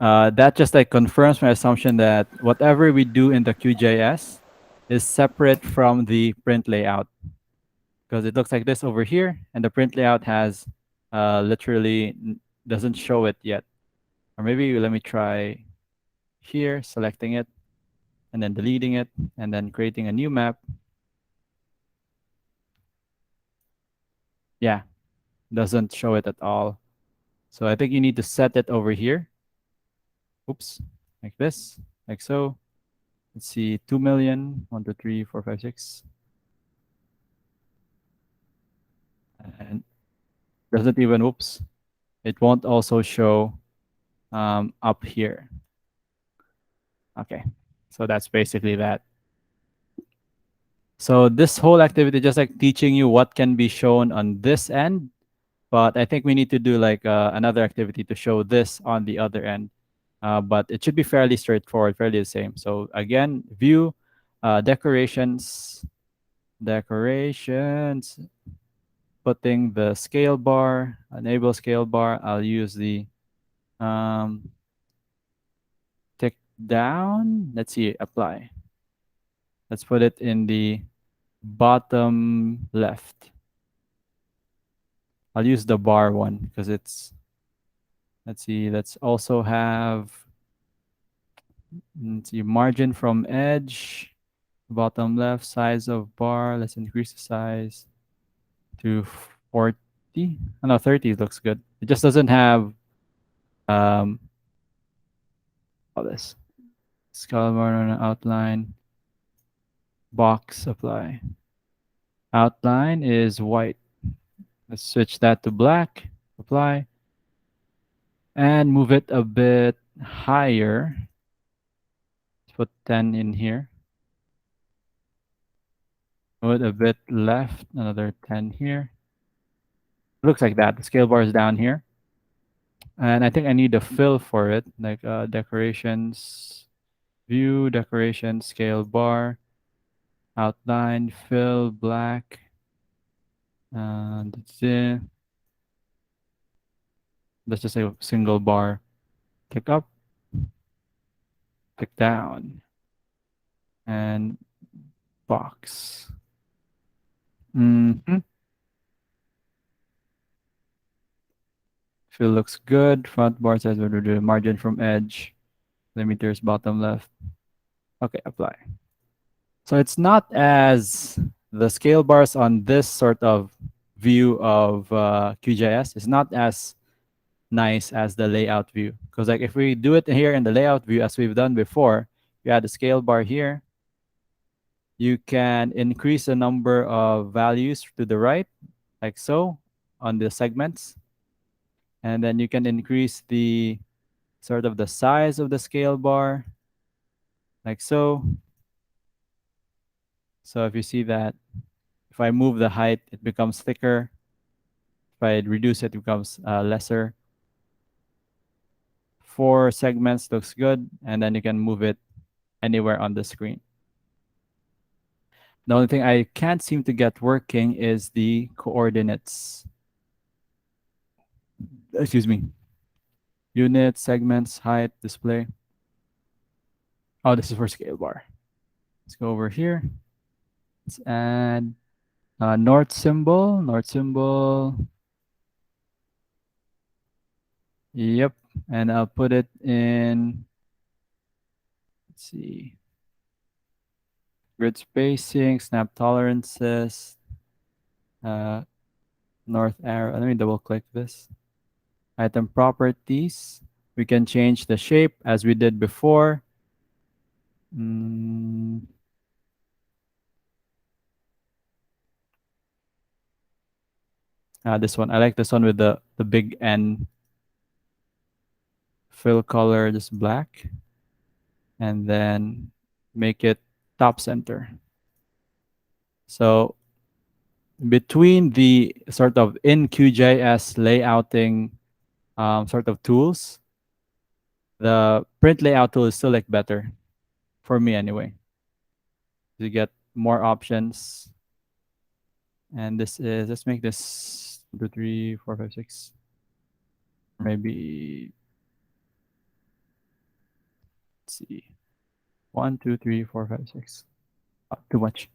that just like confirms my assumption that whatever we do in the QGIS is separate from the print layout. Because it looks like this over here, and the print layout has literally doesn't show it yet. Or maybe let me try here, selecting it, and then deleting it, and then creating a new map. Yeah, doesn't show it at all. So I think you need to set it over here. Oops, like this, like so. Let's see, 2 million, 1, 2, 3, 4, 5, 6. And doesn't even, oops, it won't also show up here. Okay, so that's basically that. So this whole activity just like teaching you what can be shown on this end, but I think we need to do like another activity to show this on the other end. But it should be fairly straightforward, fairly the same. So again, view, decorations, putting the scale bar, enable scale bar. I'll use the tick down. Let's see, apply. Let's put it in the bottom left. I'll use the bar one because it's, let's see, let's also have, let's see, margin from edge, bottom left, size of bar. Let's increase the size to 40. Oh, no, 30 looks good. It just doesn't have all this. Scale bar on an outline. Box apply. Outline is white. Let's switch that to black. Apply. And move it a bit higher. Let's put 10 in here. Move it a bit left, another 10 here. Looks like that. The scale bar is down here. And I think I need a fill for it, like decorations, view, decoration, scale bar, outline, fill, black. And that's it. Let's just say a single bar. Click up, click down, and box. Fill looks good. Front bar size, margin from edge, limiters bottom left. Okay, apply. So it's not as the scale bars on this sort of view of QGIS is not as nice as the layout view. Because like if we do it here in the layout view as we've done before, you add a scale bar here. You can increase the number of values to the right, like so, on the segments. And then you can increase the sort of the size of the scale bar, like so. So if you see that, if I move the height, it becomes thicker. If I reduce it, it becomes lesser. 4 segments looks good, and then you can move it anywhere on the screen. The only thing I can't seem to get working is the coordinates. Excuse me. Unit, segments, height, display. Oh, this is for scale bar. Let's go over here. Let's add north symbol. North symbol. Yep. And I'll put it in, let's see, grid spacing, snap tolerances, north arrow. Let me double click this. Item properties. We can change the shape as we did before. This one. I like this one with the big N. Fill color just black. And then make it top center. So between the sort of in QGIS layouting sort of tools, the print layout tool is still like better for me anyway. You get more options. And this is, let's make this 2, 3, 4, 5, 6. Maybe, let's see, 1, 2, 3, 4, 5, 6. Too much.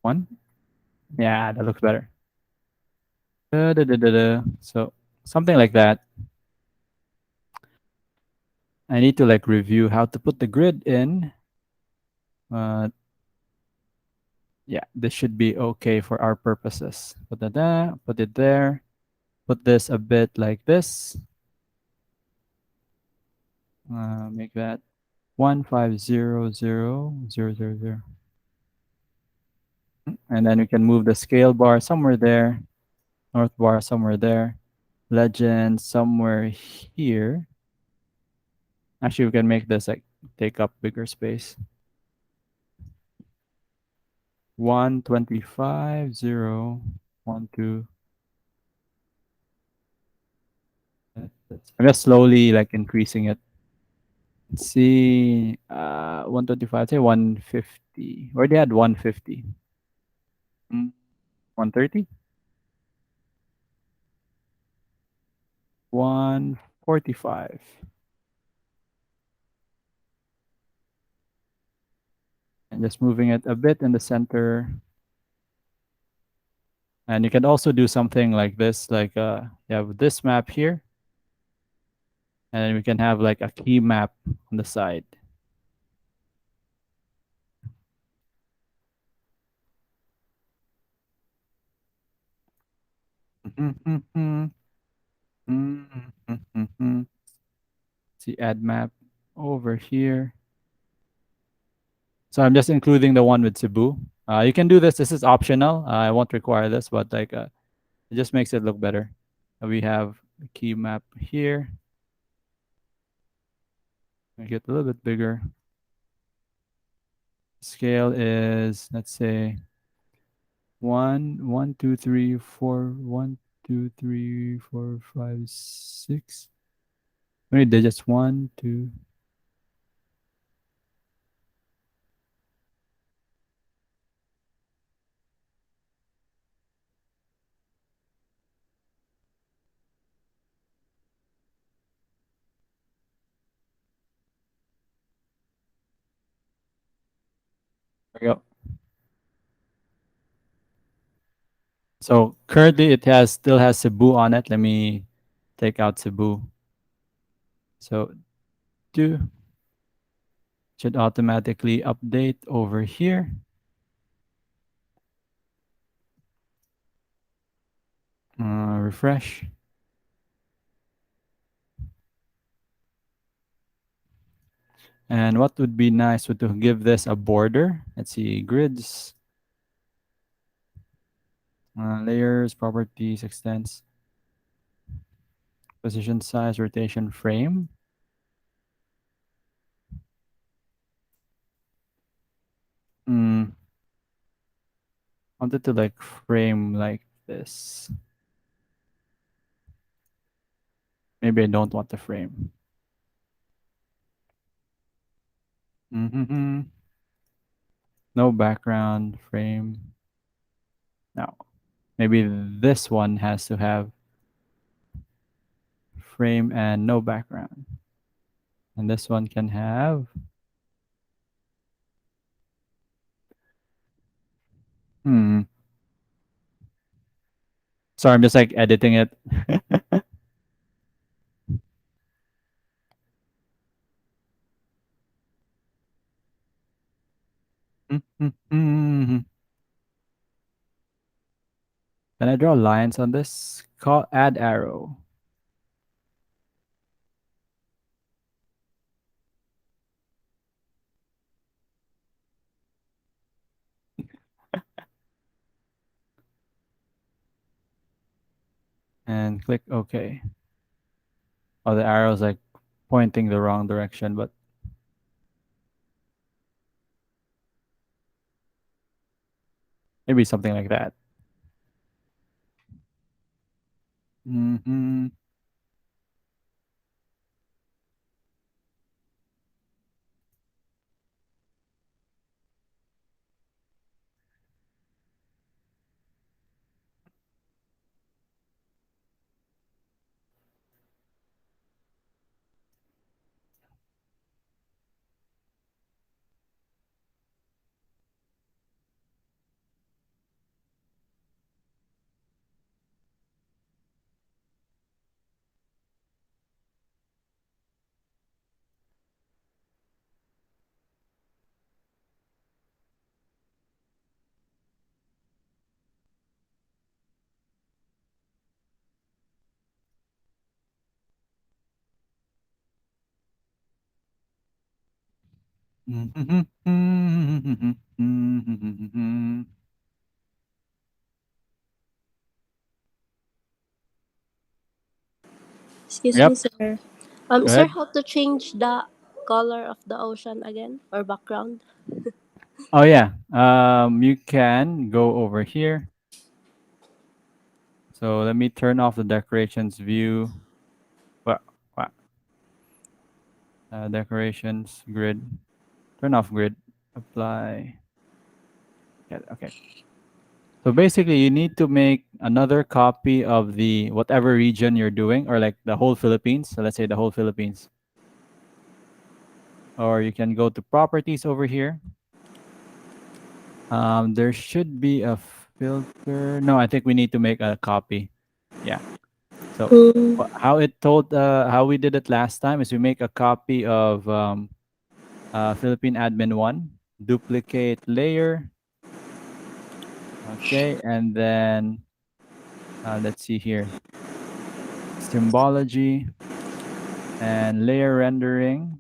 One. Yeah, that looks better. So something like that. I need to like review how to put the grid in. Yeah, this should be okay for our purposes. Put it there. Put this a bit like this. Make that 1500,000. And then we can move the scale bar somewhere there. North bar somewhere there. Legend somewhere here. Actually, we can make this like take up bigger space. 125, 0, 1, 2. I'm just slowly like increasing it. Let's see, 125, say 150. Where they had 150? 130? 145. And just moving it a bit in the center. And you can also do something like this, like you have this map here. And then we can have like a key map on the side. See, add map over here. So I'm just including the one with Cebu. You can do this. This is optional. I won't require this, but like it just makes it look better. We have the key map here. Make it a little bit bigger. Scale is, let's say, 1, 1, 2, 3, 4, 1, 2, 3, 4, 5, 6. How many digits? 1, 2. There we go. So currently it still has Cebu on it. Let me take out Cebu. So should automatically update over here. Refresh. And what would be nice would to give this a border. Let's see, grids, layers, properties, extents, position size, rotation, frame. Wanted to like frame like this. Maybe I don't want the frame. Mm-hmm. No background frame. No. Maybe this one has to have frame and no background. And this one can have. Hmm. Sorry, I'm just like editing it. Can I draw lines on this? Call add arrow. And click OK. Oh, the arrow's like pointing the wrong direction, but maybe something like that. Mm-hmm. Excuse me, Yep. sir. Go Sir, ahead. how to change the color of the ocean again or background? Oh yeah. You can go over here. So let me turn off the decorations view. What? What? Decorations grid. Turn off grid. Apply. Yeah, okay. So basically, you need to make another copy of the whatever region you're doing, or like the whole Philippines. So let's say the whole Philippines. Or you can go to properties over here. There should be a filter. No, I think we need to make a copy. Yeah. So Mm. how we did it last time is we make a copy of Philippine admin one, duplicate layer. Okay, and then let's see here, symbology and layer rendering.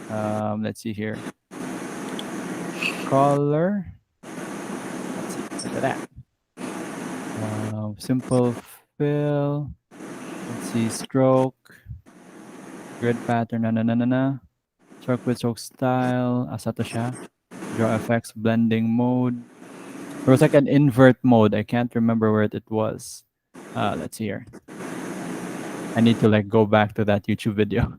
Let's see here, color. Let's see, look at that. Simple fill. Let's see, stroke, grid pattern, stroke with stroke style, asa to siya? Draw effects, blending mode. There was like an invert mode. I can't remember where it was. Let's see here. I need to like go back to that YouTube video.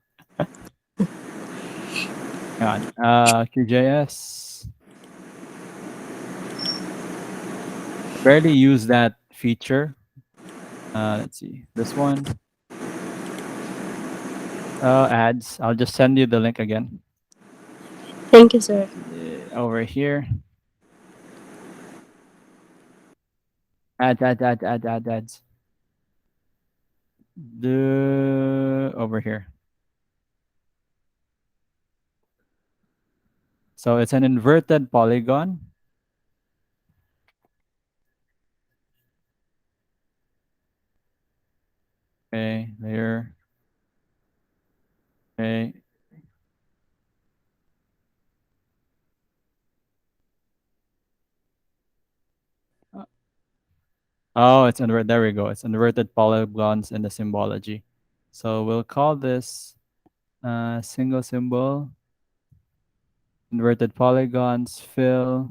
Hang on. QJS. I barely use that feature. Let's see. This one. Ads. I'll just send you the link again. Thank you, sir. Over here. Ads. Over here. So it's an inverted polygon. Okay, layer. Okay. Oh, it's inverted. There we go. It's inverted polygons in the symbology. So we'll call this single symbol, inverted polygons, fill.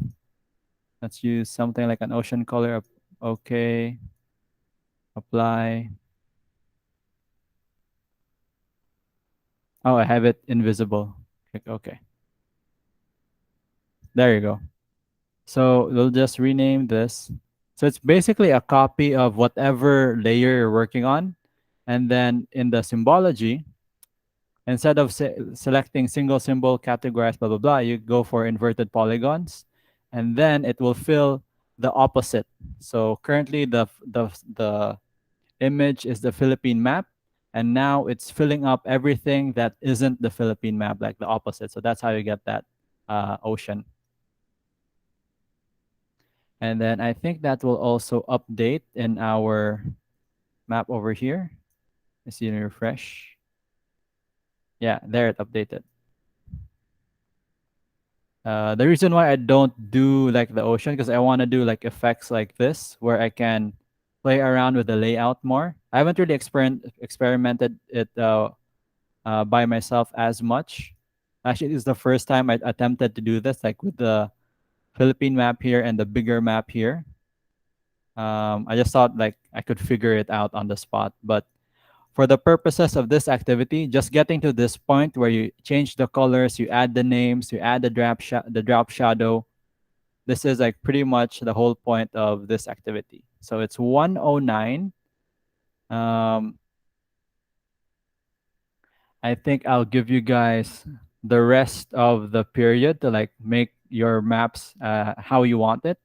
Let's use something like an ocean color. Okay. Apply. Oh, I have it invisible. Click OK. There you go. So we'll just rename this. So it's basically a copy of whatever layer you're working on. And then in the symbology, instead of selecting single symbol, categorize, blah, blah, blah, you go for inverted polygons. And then it will fill the opposite. So currently the image is the Philippine map. And now it's filling up everything that isn't the Philippine map, like the opposite. So that's how you get that ocean. And then I think that will also update in our map over here. Let's see, refresh. Yeah, there it updated. The reason why I don't do like the ocean, because I want to do like effects like this, where I can play around with the layout more. I haven't really experimented it by myself as much. Actually, this is the first time I attempted to do this, like with the Philippine map here and the bigger map here. I just thought like I could figure it out on the spot, but for the purposes of this activity, just getting to this point where you change the colors, you add the names, you add the drop shadow. This is like pretty much the whole point of this activity. So it's 109. I think I'll give you guys the rest of the period to like make your maps how you want it.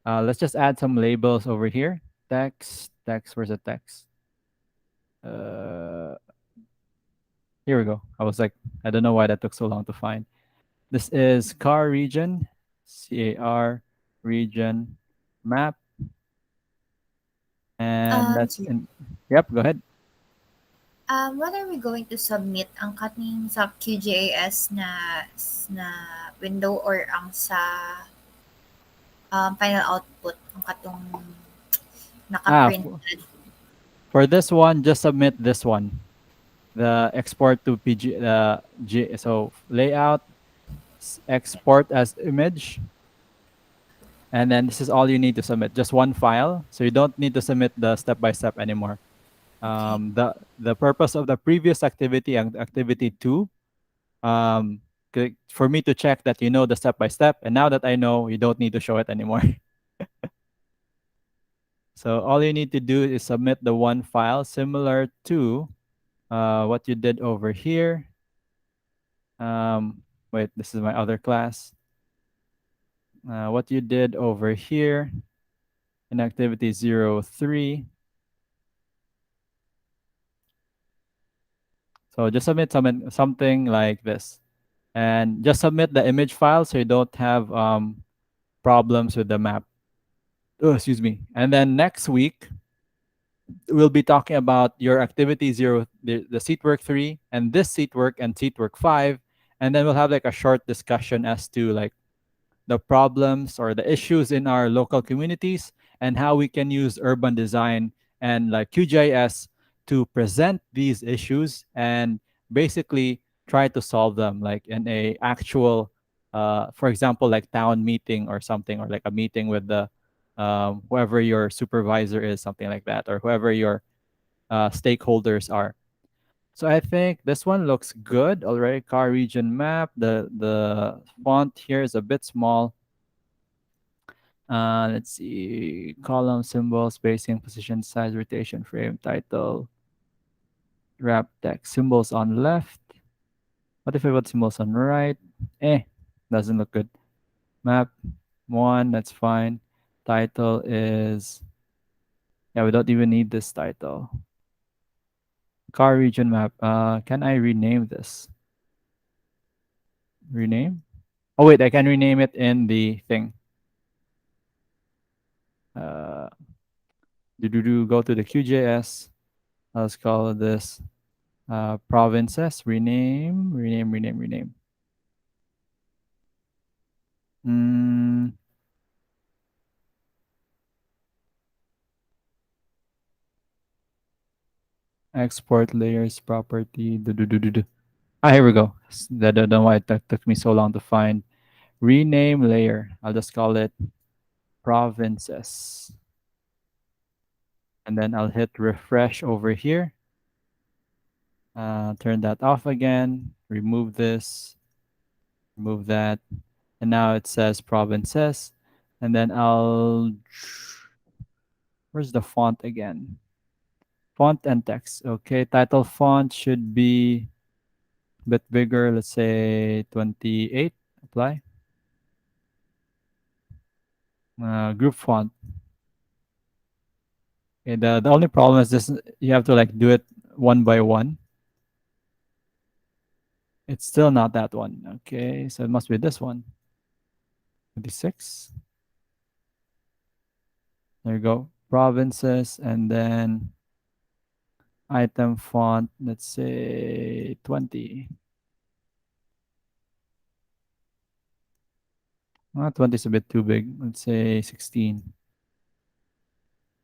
Let's just add some labels over here. Text, where's the text? Here we go. I was like, I don't know why that took so long to find. This is car region, CAR region map. And that's Sir, in, yep, go ahead. when are we going to submit ang kaning sa QGIS na window or ang sa final output ang katong naka-printed? For this one, just submit this one. The export to PG, so layout, export as image. And then this is all you need to submit, just one file. So you don't need to submit the step-by-step anymore. The purpose of the previous activity, activity 2, for me to check that you know the step-by-step. And now that I know, you don't need to show it anymore. So all you need to do is submit the one file similar to what you did over here. Wait, this is my other class. What you did over here in activity 03. So just submit something like this. And just submit the image file so you don't have problems with the map. Oh, excuse me. And then next week, we'll be talking about your activity 0, the seat work 3, and this seat work and seat work 5. And then we'll have like a short discussion as to like the problems or the issues in our local communities and how we can use urban design and like QGIS to present these issues and basically try to solve them like in a actual for example like town meeting or something, or like a meeting with the whoever your supervisor is, something like that, or whoever your stakeholders are. So I think this one looks good already. Car region map. The font here is a bit small. Let's see. Column, symbol, spacing, position, size, rotation, frame, title, wrap text. Symbols on left. What if I put symbols on right? Doesn't look good. Map 1, that's fine. Title is, yeah, we don't even need this title. Car region map. Can I rename this? Rename? Oh wait, I can rename it in the thing. Go to the QGIS. Let's call this provinces. Rename. Export layers property. Here we go. I don't know why it took me so long to find. Rename layer. I'll just call it provinces. And then I'll hit refresh over here. Turn that off again. Remove this. Remove that. And now it says provinces. And then where's the font again? Font and text. Okay, title font should be a bit bigger. Let's say 28. Apply. Group font. Okay, the only problem is this: you have to like do it one by one. It's still not that one. Okay, so it must be this one. 26. There you go. Provinces, and then item font, let's say 20. 20 is a bit too big. Let's say 16.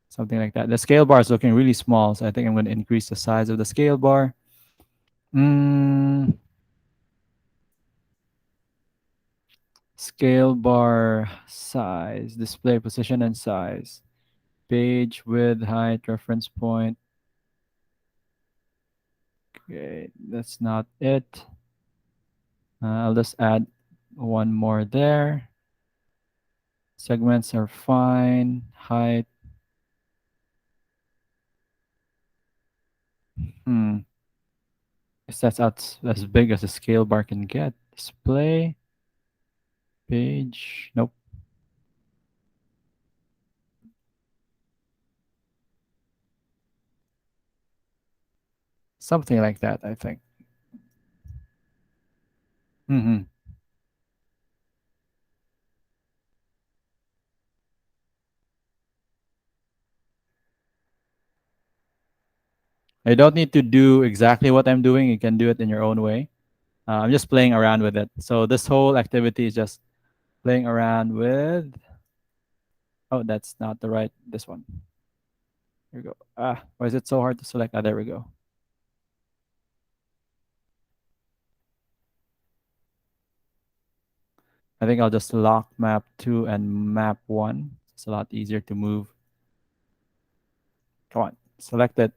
Something like that. The scale bar is looking really small, so I think I'm going to increase the size of the scale bar. Scale bar size, display position and size, page width, height, reference point. Okay, that's not it. I'll just add one more there. Segments are fine. Height. Guess that's as big as a scale bar can get. Display. Page. Nope. Something like that, I think. You don't need to do exactly what I'm doing. You can do it in your own way. I'm just playing around with it. So this whole activity is just playing around with. Oh, that's not the right. This one. Here we go. Why is it so hard to select? There we go. I think I'll just lock map 2 and map 1. It's a lot easier to move. Come on, select it.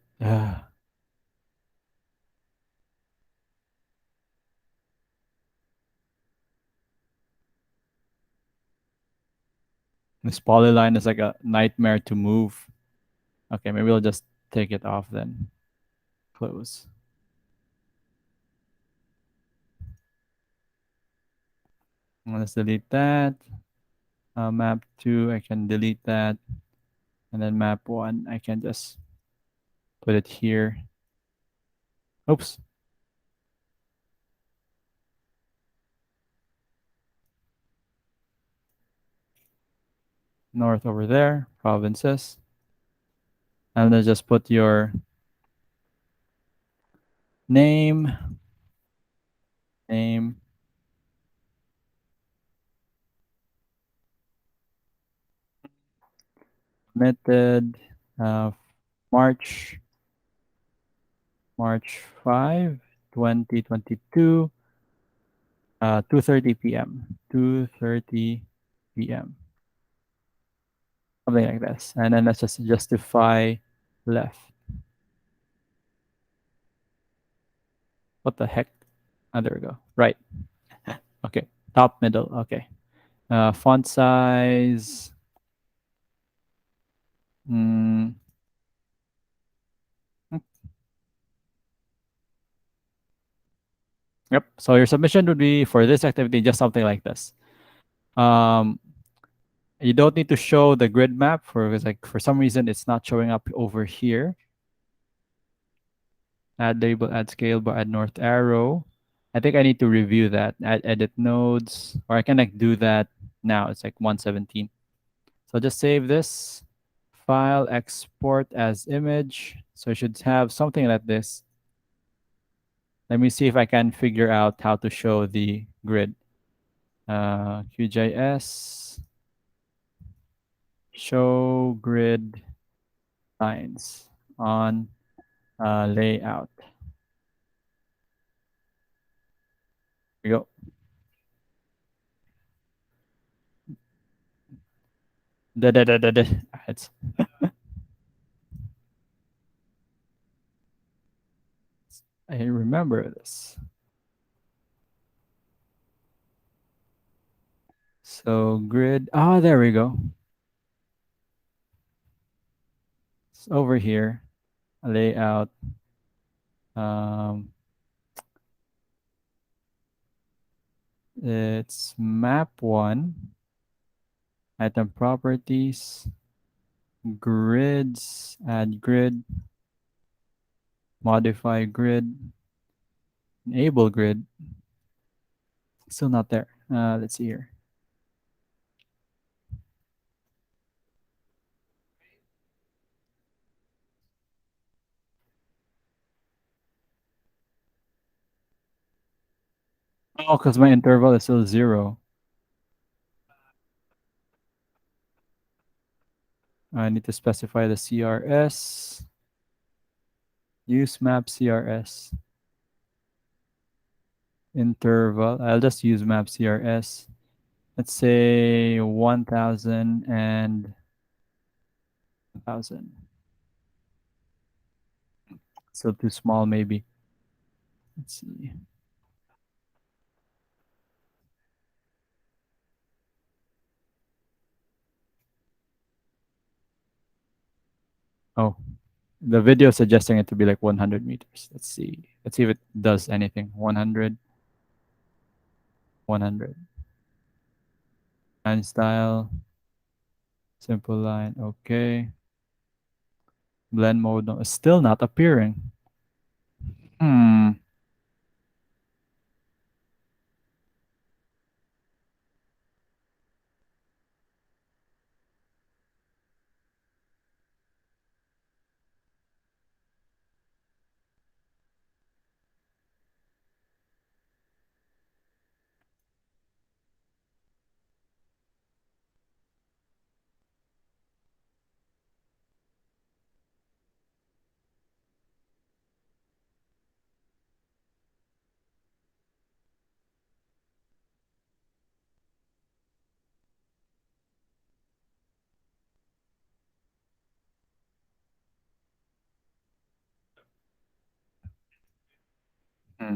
This polyline is like a nightmare to move. Okay, maybe I'll just take it off then. Close. Let's delete that. Map 2, I can delete that. And then map 1, I can just put it here. Oops. North over there, provinces. And then just put your name, method, March 5, 2022, 2:30 p.m. 2:30 p.m. Something like this. And then let's just justify left. What the heck? There we go. Right. Okay. Top, middle. Okay. Font size. Yep. So your submission would be for this activity just something like this. You don't need to show the grid map because like for some reason it's not showing up over here. Add label, add scale bar, add north arrow. I think I need to review that. Add edit nodes, or I can like do that now. It's like 117. So just save this file, export as image. So you should have something like this. Let me see if I can figure out how to show the grid. QGIS, show grid lines on layout. Here we go. It's I remember this. So grid. Ah, there we go. It's over here. Layout. Um, it's map one. Item properties. Grids. Add grid. Modify grid. Enable grid. Still not there. Let's see here. Oh, because my interval is still 0. I need to specify the CRS. Use map CRS. Interval. I'll just use map CRS. Let's say 1000 and 1000. Still too small, maybe. Let's see. Oh, the video is suggesting it to be like 100 meters. Let's see. Let's see if it does anything. 100. 100. Line style. Simple line. Okay. Blend mode. No, it's still not appearing. Hmm.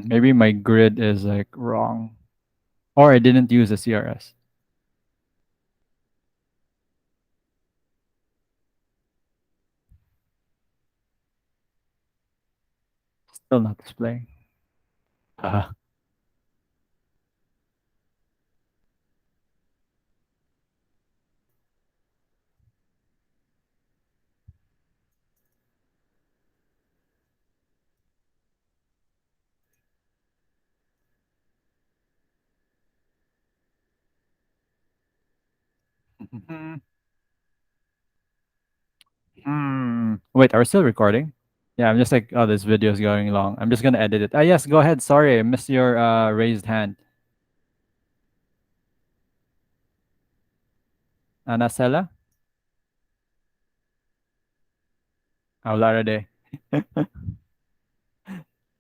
Maybe my grid is like wrong. Or I didn't use a CRS. Still not displaying. Uh, Wait, are we still recording? Yeah, I'm just like, oh, this video is going long. I'm just gonna edit it. Ah, yes, go ahead. Sorry, I missed your raised hand. Anacela? Aularade.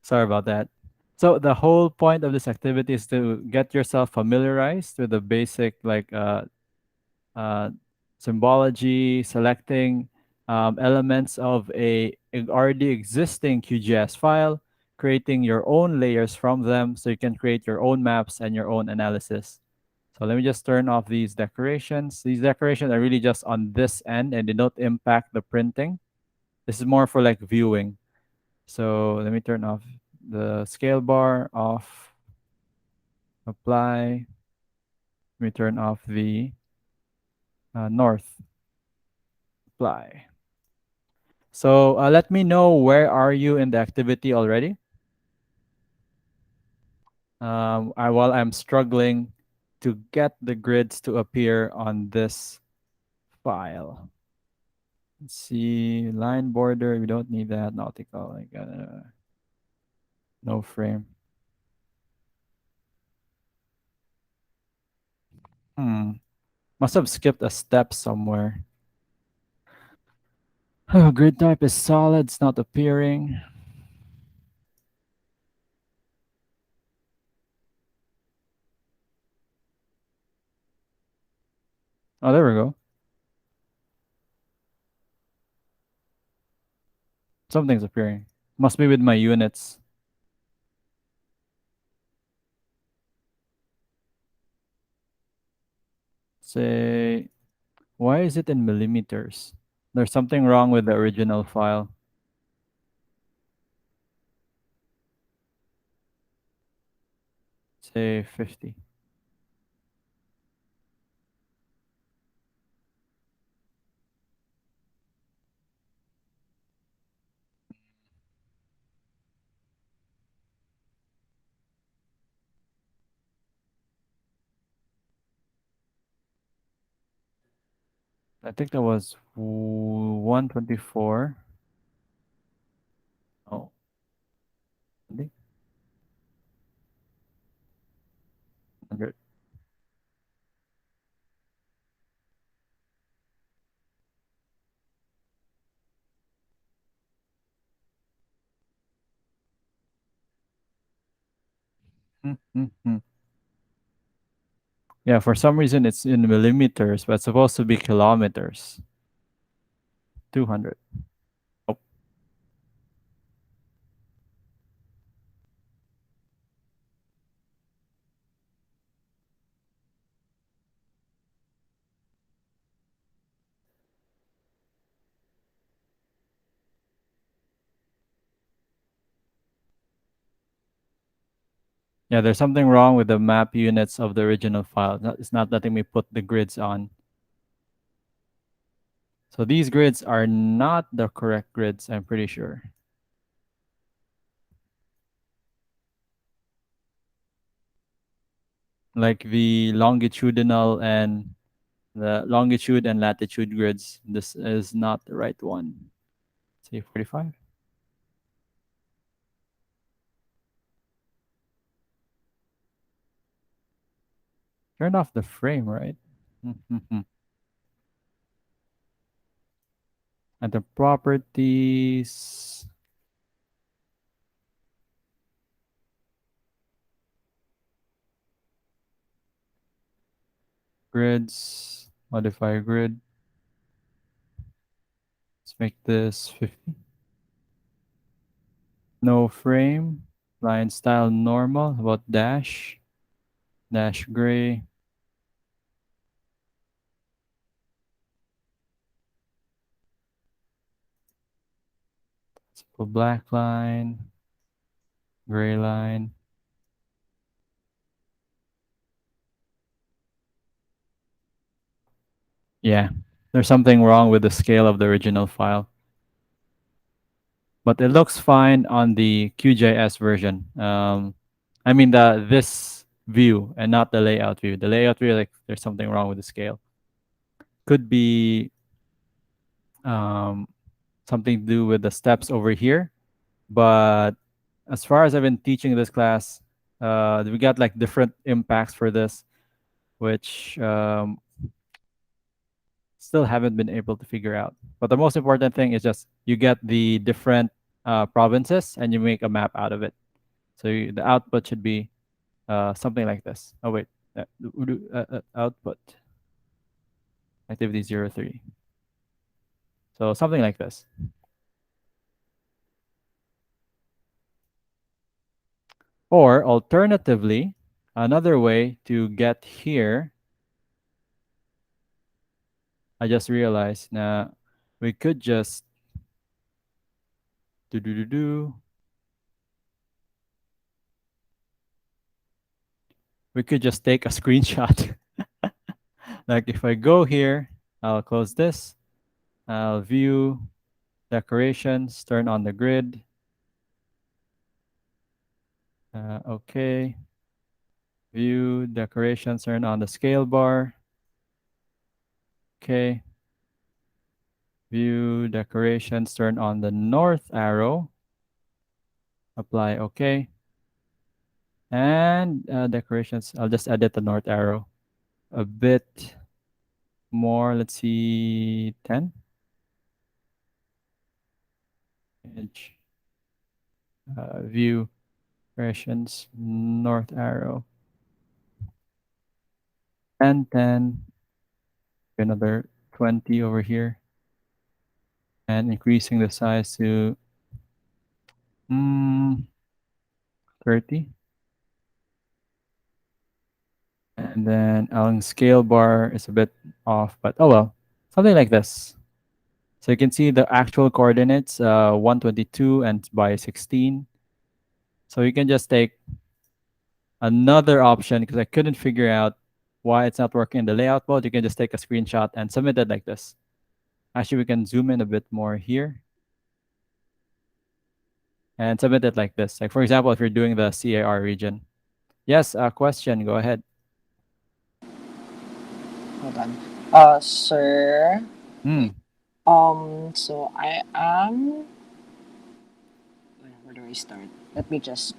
Sorry about that. So the whole point of this activity is to get yourself familiarized with the basic like uh, symbology, selecting elements of a already existing QGIS file, creating your own layers from them so you can create your own maps and your own analysis. So let me just turn off these decorations. These decorations are really just on this end and they don't impact the printing. This is more for like viewing. So let me turn off the scale bar off, apply. Let me turn off the north, apply. So let me know where are you in the activity already. While I'm struggling to get the grids to appear on this file. Let's see, line border, we don't need that. Nautical, I got no frame. Must have skipped a step somewhere. Oh, grid type is solid, it's not appearing. Oh, there we go. Something's appearing. Must be with my units. say, why is it in millimeters? There's something wrong with the original file. Say 50. I think that was 124. Oh, really? 100. Yeah, for some reason it's in millimeters, but it's supposed to be kilometers. 200. Oh, yeah, there's something wrong with the map units of the original file. It's not letting me put the grids on. So these grids are not the correct grids, I'm pretty sure. Like the longitudinal and the longitude and latitude grids, this is not the right one. Say 45. Turn off the frame, right? And the properties. Grids, modify grid. Let's make this 50. No frame, line style normal, about dash, dash gray. Simple black line, gray line. Yeah, there's something wrong with the scale of the original file. But it looks fine on the QGIS version. I mean this view and not the layout view. The layout view, like there's something wrong with the scale. Could be something to do with the steps over here. But as far as I've been teaching this class, we got like different impacts for this, which still haven't been able to figure out. But the most important thing is just you get the different provinces and you make a map out of it. So the output should be something like this. Oh wait, output activity 03. So something like this. Or alternatively, another way to get here, I just realized now we could just we could just take a screenshot. Like if I go here, I'll close this. I'll view decorations, turn on the grid. Okay. View decorations, turn on the scale bar. Okay. View decorations, turn on the north arrow. Apply OK. And decorations, I'll just edit the north arrow a bit more. Let's see, 10. Edge. View decorations, north arrow. And 10. Another 20 over here. And increasing the size to 30. And And then ang scale bar is a bit off, but oh well, something like this. So you can see the actual coordinates, 122 and by 16. So you can just take another option because I couldn't figure out why it's not working in the layout mode. You can just take a screenshot and submit it like this. Actually, we can zoom in a bit more here and submit it like this. Like for example, if you're doing the CAR region. Yes, a question. Go ahead. Hold on. Sir. Hmm. So I am. Where do I start? Let me just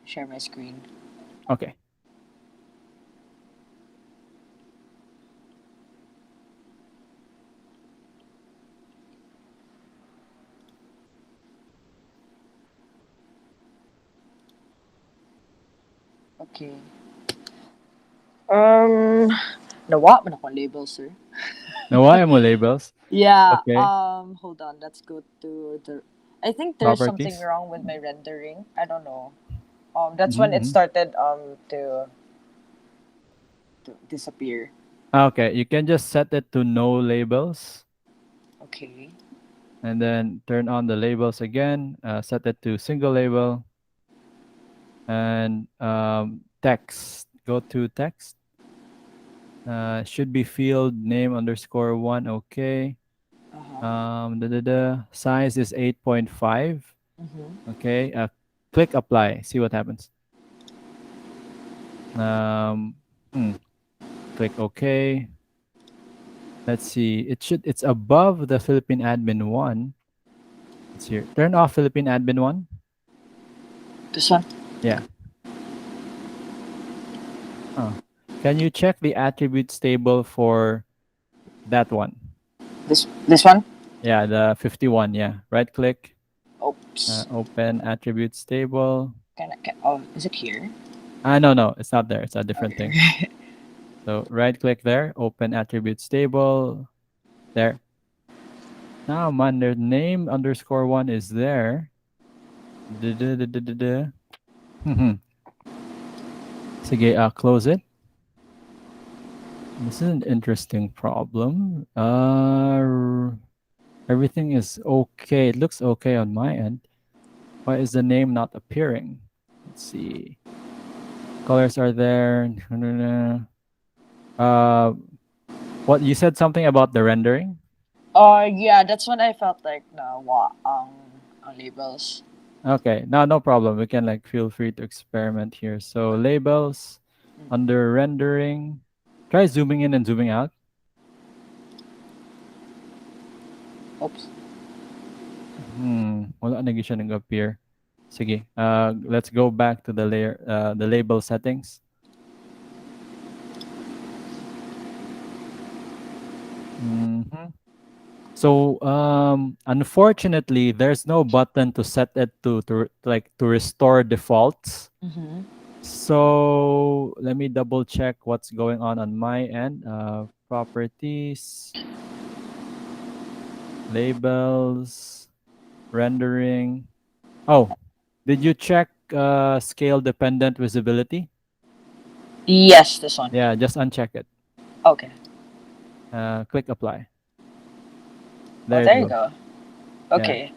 share my screen. Okay. Okay. Nawa man akong label, sir. Now, why am I labels? Yeah. Okay. Hold on. Let's go to the. I think there's something Properties. wrong with my rendering. I don't know. That's when it Mhm. started to disappear. Okay, you can just set it to no labels Okay. and then turn on the labels again. Set it to single label and text. Go to text. Should be field name underscore one. Okay. The size is 8.5. Okay. Click apply. See what happens. Um, hmm, Click OK. Let's see. It's above the Philippine admin one. It's here. Turn off Philippine admin one. This one. Yeah. Oh. Can you check the attributes table for that one? This one. Yeah, the 51. Yeah. Right click. Oops. Open attributes table. Is it here? No, it's not there. It's a different Okay. thing. So right click there. Open attributes table. There. Now, man, their name underscore one is there. Da-da-da-da-da-da. Sige, close it. This is an interesting problem. Everything is okay. It looks okay on my end. Why is the name not appearing? Let's see. Colors are there. What you said something about the rendering? Yeah, that's when I felt like nawa ang labels. Okay, no problem. We can like feel free to experiment here. So labels under rendering. Try zooming in and zooming out. Oops. Wala na siya nag-appear. Sige. Let's go back to the layer, the label settings. So unfortunately, there's no button to set it to restore defaults. So let me double check what's going on my end. Properties, labels, rendering. Oh, did you check scale dependent visibility? Yes, this one. Yeah, just uncheck it. Okay. Click apply. There you go. Okay.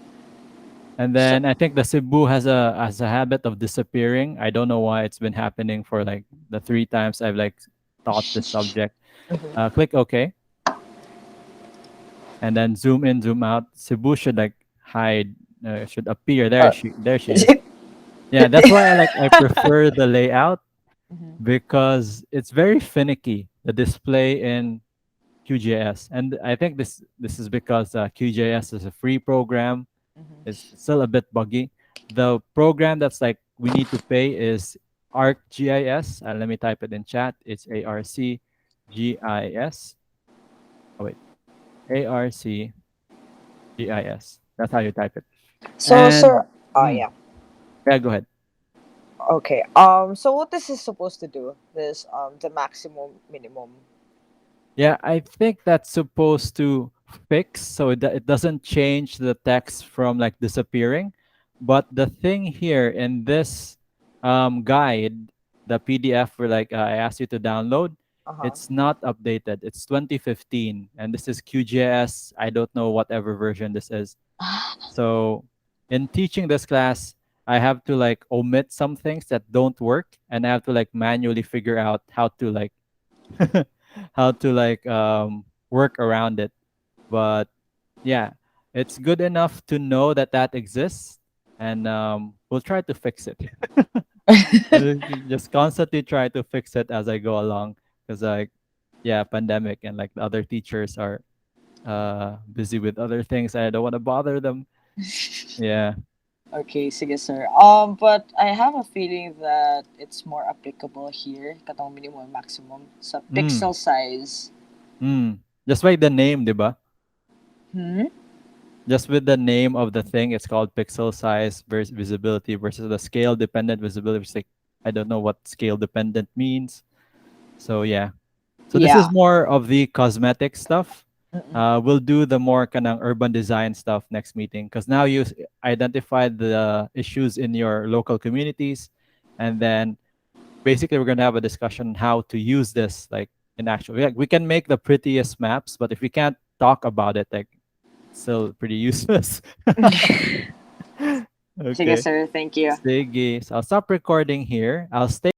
And then I think the Cebu has a habit of disappearing. I don't know why it's been happening for like the 3 times I've like taught this subject. Click OK. And then zoom in, zoom out. Cebu should like hide, should appear. There she is. Yeah, that's why I prefer the layout because it's very finicky. The display in QGIS, and I think this is because QGIS is a free program. It's still a bit buggy. The program that's like we need to pay is ArcGIS. Let me type it in chat. It's ARCGIS. Oh wait, ARCGIS. That's how you type it. So, sir. Yeah, go ahead. Okay. So what this is supposed to do? This the maximum minimum. Yeah, I think that's supposed to fix so it doesn't change the text from like disappearing. But the thing here in this guide, the PDF where like I asked you to download, Uh-huh. it's not updated. It's 2015, and this is QGIS. I don't know whatever version this is. So in teaching this class, I have to like omit some things that don't work, and I have to like manually figure out how to like how to like work around it. But yeah, it's good enough to know that that exists, and we'll try to fix it. We'll just constantly try to fix it as I go along, because like yeah, pandemic and like the other teachers are busy with other things. I don't want to bother them. Yeah. Okay, sige sir. But I have a feeling that it's more applicable here, katong minimum and maximum, sa Mm. pixel size. Just like the name, diba? Hmm? Just with the name of the thing, it's called pixel size versus visibility versus the scale dependent visibility, which is like I don't know what scale dependent means. So yeah. So this is Yeah. more of the cosmetic stuff. Mm-mm. We'll do the more kind of urban design stuff next meeting, because now you identified the issues in your local communities, and then basically we're gonna have a discussion on how to use this like in actual. Like we can make the prettiest maps, but if we can't talk about it, like it's still pretty useless. Sige Okay. sir, thank you. Sige. So I'll stop recording here. I'll stay